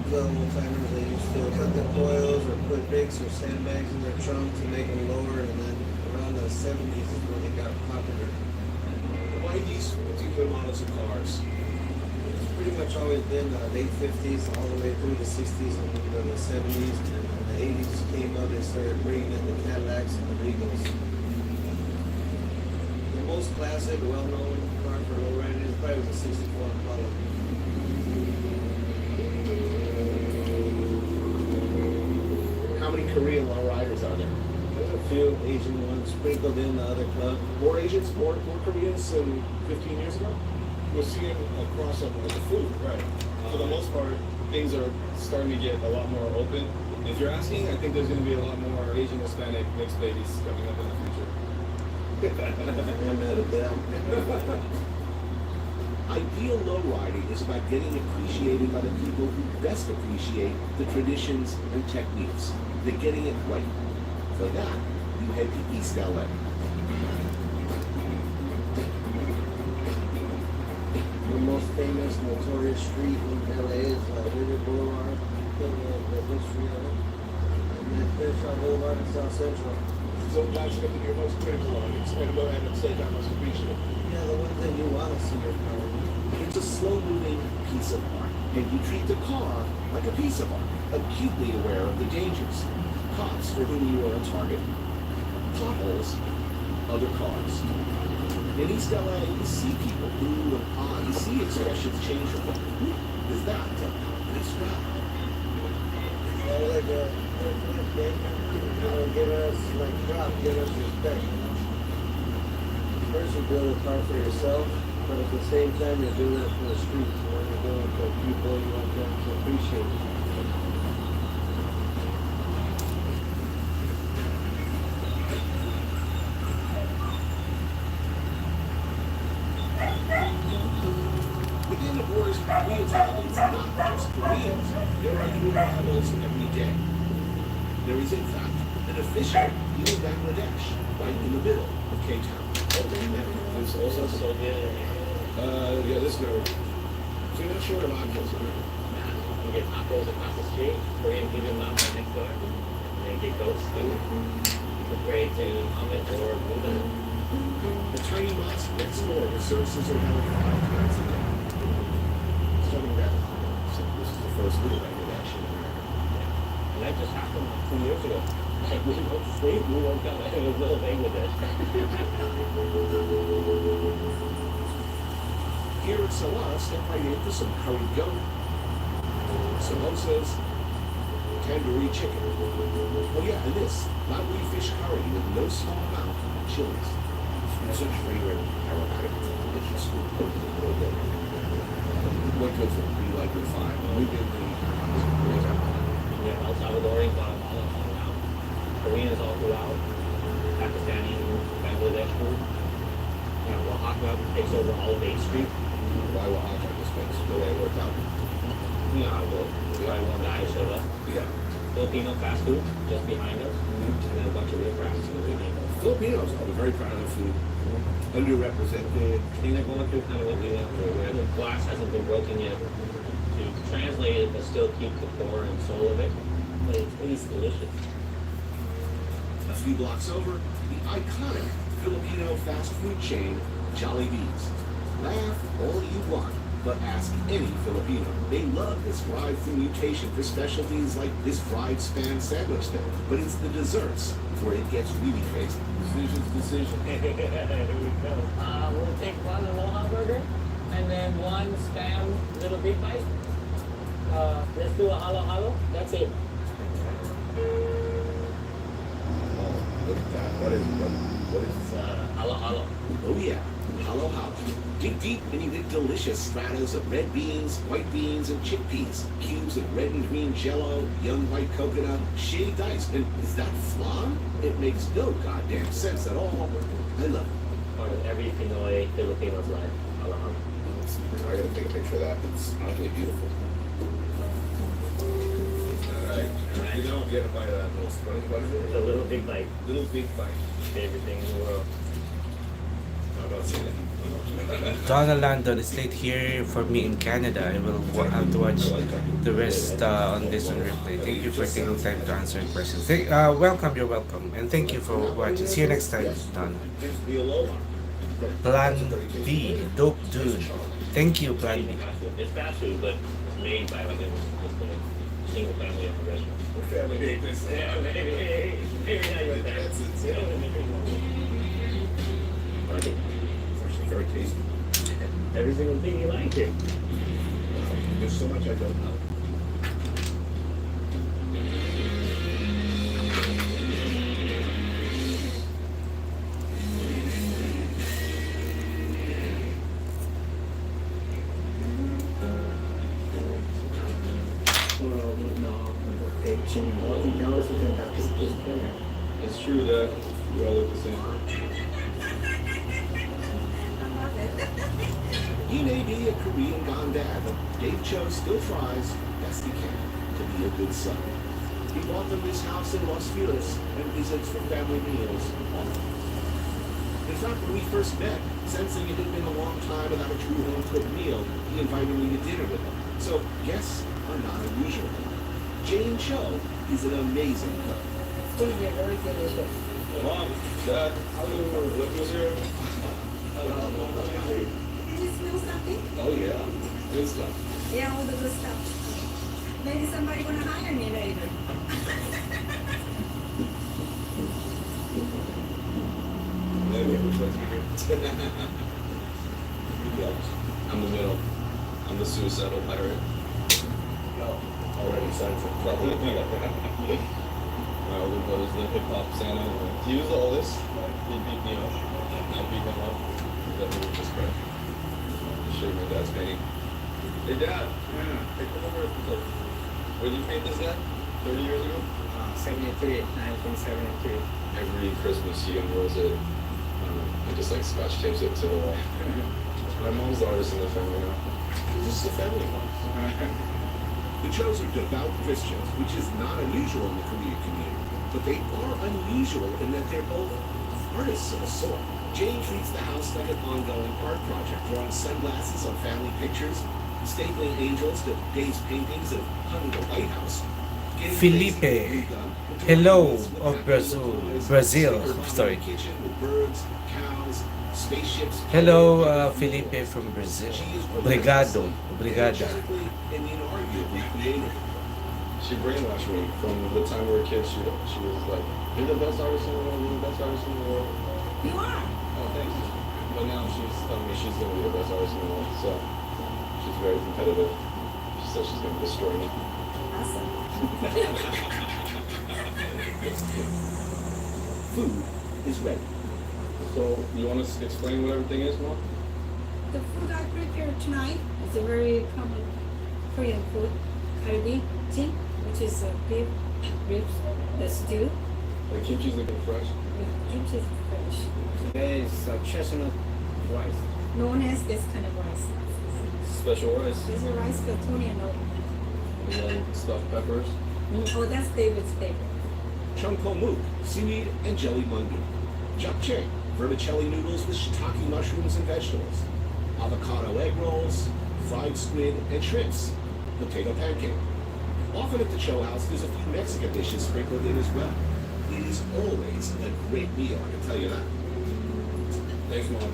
The old-timers, they used to cut their coils or put bricks or sandbags in their trunk to make them lower, and then around the 70s is when they got popular. Why these particular models of cars? It's pretty much always been the late 50s all the way through the 60s and into the 70s, and when the 80s came up, they started bringing in the Cadillacs and the Regals. The most classic, well-known car for lowriding is probably the 64 Apollo. How many Korean lowriders are there? There's a few Asian ones sprinkled in the other club. More Asians, more Koreans than 15 years ago? We're seeing a crossover with the food, right? For the most part, things are starting to get a lot more open. If you're asking, I think there's going to be a lot more Asian, Hispanic, mixed babies coming up in the future. Ideal lowriding is about getting appreciated by the people who best appreciate the traditions and techniques. They're getting it right. For that, you head to East LA. The most famous, notorious street in LA is River Boulevard, the history of it. And then Crenshaw Boulevard in South Central. So that's going to be your most critical audience, and go ahead and say that most appreciative. Yeah, the ones that you want to see are probably. It's a slow-moving piece of art, and you treat the car like a piece of art, acutely aware of the dangers. Cops for whom you are a target, potholes, other cars. In East LA, you see people who you see expressions change from who is that to this guy. Like give us like prop, give us respect. First you build a car for yourself, but at the same time you're doing it for the streets. You know, you're doing it for people you want them to appreciate it. Within the borders of Korean town, it's not just Koreans. There are new arrivals every day. There is, in fact, an official in Bangladesh, right in the middle of K-Town. There's also So good. yeah, this guy. So you're not short of options, are you? You get tacos across the street, Korean Cuban mom right next door, and then get goat stew. You can pray to Muhammad or Buddha. The tiny mosque next door, the services are held 5 times a day. Starting that, so this is the first little Bangladesh in America. And that just happened like 2 years ago. Like we went to sleep, we woke up, and it was little Bangladesh. Here at Salah, step right into some curried goat, samosas, tandoori chicken. Oh yeah, and this, lively fish curry with no small amount of chilies. Such fragrant, aromatic, delicious food. What good for me like refined? We've been Yeah, El Salvadorian, Guatemala, all around. Koreans all throughout. Pakistani, Bangladesh food. You know, Oaxaca takes over all of 8th Street. why Oaxaca this place the way it worked out. You know how probably one guy showed up. Yeah. Filipino fast food just behind us. And then a bunch of real crafts. Filipinos are very proud of their food. Underrepresented. I think they're going through kind of what we went through, where the glass hasn't been broken yet to translate it, but still keep the core and soul of it. But it's delicious. A few blocks over, the iconic Filipino fast food chain, Jollibee's. Laugh all you want, But ask any Filipino. They love this drive-through mutation for specialties like this fried Spam sandwich thing. But it's the desserts where it gets really crazy. Decision. Here we go. We'll take one Aloha burger and then one Spam little big bite. Let's do a halo halo. That's it. Look at that. What is Halo halo. Oh yeah, halo halo. Dig deep and you get delicious stratas of red beans, white beans, and chickpeas. Cubes of red and green jello, young white coconut, shaved ice. And is that flan? It makes no goddamn sense at all. I love it. Part of every Pinoy Filipino's life. Halo halo. I gotta take a picture of that. It's utterly beautiful. Alright. You don't get a bite of that little sponge. What is It's a it? little big bite. Little big bite. Favorite thing in the world. How about saying that? Donald Landon is late here for me in Canada. I will have to watch the rest on this on replay. Thank you for taking time to answer questions. Welcome, you're welcome. And thank you for watching. See you next time, Don. The Aloha. Plan B, dope dude. Thank you, Plan B. It's fast food, but it's made by like a single family owned restaurant. Family made this. Yeah, maybe not your That's it. It's actually very tasty. Every single thing you like it. There's so much I don't know. Well, no, they change all the knows within that people's dinner. It's true that we all look the same. He may be a Korean gone dad, but Dave Cho still tries best he can to be a good son. He bought them this house in Los Feliz and visits for family meals often. In fact, when we first met, sensing it had been a long time without a true home-cooked meal, he invited me to dinner with him. So guests are not unusual. Jane Cho is an amazing cook. Food is very delicious. Mom, Dad, what was your... Did you smell something? Oh yeah, good stuff. Yeah, all the good stuff. Maybe somebody gonna hire me later. Maybe which one's bigger? I'm the middle. I'm the suicidal pirate. Already signed for trouble. My older brother's the hip hop Santa. He was the oldest. He beat me up. I beat him up. Let me just cry. Show you my dad's painting. Hey Dad, hey, come over. When did you paint this guy? 30 years ago? 73, 1973. Every Christmas he unrolls it. He just like scotch tapes it to the wall. My mom's the artist in the family now. This is a family one. The Chos are devout Christians, which is not unusual in the Korean community. But they are unusual in that they're both artists of a sort. Jane treats the house like an ongoing art project, drawing sunglasses on family pictures, stapling angels to Dave's paintings of hung the White House. getting Felipe, things redone, hello of Brazil, sorry. Kitchen with birds, cows, spaceships. Hello, Felipe from Brazil. Obrigado, obrigada. And inarguably creative. She brainwashed me from the time we were kids. She was like, "You're the best artist in the world. You're the best artist in the world." You are. Oh, thanks. But now she's telling me she's gonna be the best artist in the world. So she's very competitive. She says she's gonna destroy me. Awesome. Food is ready. So you want us to explain what everything is, Mom? The food I prepared tonight is a very common Korean food. Kalbi, jin, which is beef ribs, the stew. The kimchi's looking fresh. With kimchi fresh. Today is chestnut rice. Known as this kind of rice. Special rice. This is rice with Tony and oil. And then stuffed peppers. Oh, that's David's favorite. Chungpo-mook, seaweed and jelly munggo. Japchae, vermicelli noodles with shiitake mushrooms and vegetables. Avocado egg rolls, fried squid and shrimps. Potato pancake. Often at the Cho House, there's a few Mexican dishes sprinkled in as well. It is always a great meal, I can tell you that. Thanks, Mom.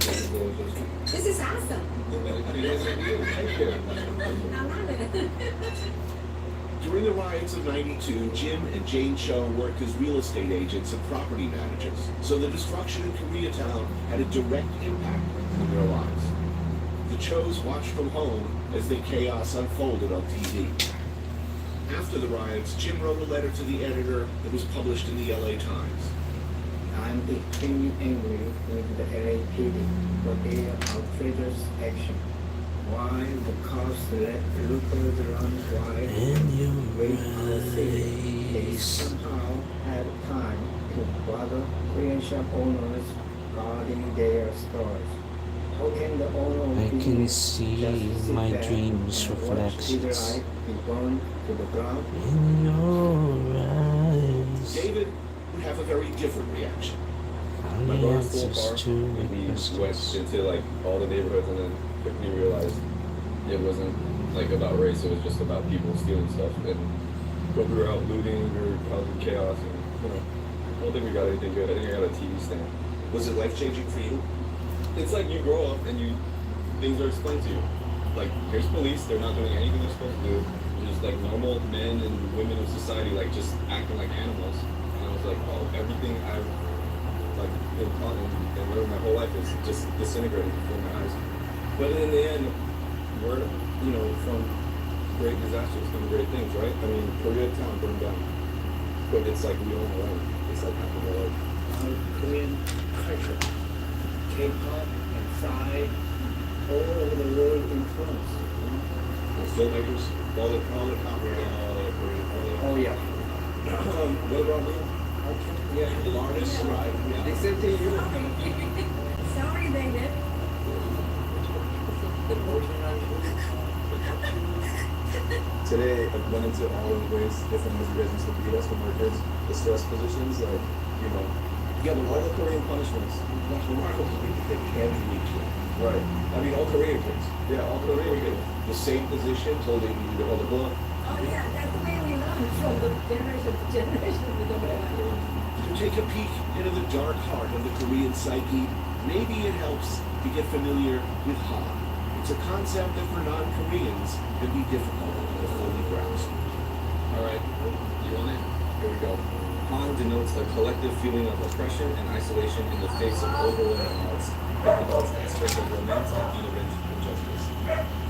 This is awesome. Thank you. I love it. During the riots of '92, Jim and Jane Cho worked as real estate agents and property managers, so the destruction in Koreatown had a direct impact on their lives. The Chos watched from home as the chaos unfolded on TV. After the riots, Jim wrote a letter to the editor that was published in the LA Times. I'm extremely angry with the LAPD for their outrageous action. Why the cops let loopers run wild and rape our city? They somehow had time to bother Korean shop owners guarding their stores. How can the owner I of can business see just sit my back dreams and watch reflections their life be burned to the ground? in your eyes. David would have a very different reaction. My Only brother's full answers car. to We went questions. into like all the neighborhoods and then quickly realized it wasn't like about race. It was just about people stealing stuff. And but we were out looting, we were causing chaos, and I don't think we got anything good. I think I got a TV stand. Was it life-changing for you? It's like you grow up and things are explained to you. Like here's police, they're not doing anything they're supposed to do. There's like normal men and women of society like just acting like animals. And I was like, oh, everything I've like been taught and learned my whole life is just disintegrating before my eyes. But in the end, we're from great disasters come great things, right? I mean, Koreatown burned down, but it's like we own our own. It's like half of our life. Korean culture, K-pop and Psy, all over the world influence. Filmmakers, all the Korean, Oh yeah. what about me? Yeah, Artists, right? Yeah. they said to you. Sorry, David. Today, I went into all of the ways different ways you guys used to beat us when we were kids. The stress positions, like, all the Korean punishments. What's remarkable is that every kid, Right. I mean, all Korean kids. Yeah, all Korean kids. the same position, Told they needed to hold the book. Oh yeah, that's the way we learn from the generation to generation. We go back. to take a peek into the dark heart of the Korean psyche, maybe it helps to get familiar with Ha. It's a concept that for non-Koreans can be difficult to fully grasp. All right, you want it? Here we go. Han denotes a collective feeling of oppression and isolation in the face of overwhelming odds. It denotes aspects of romance and inherent injustice.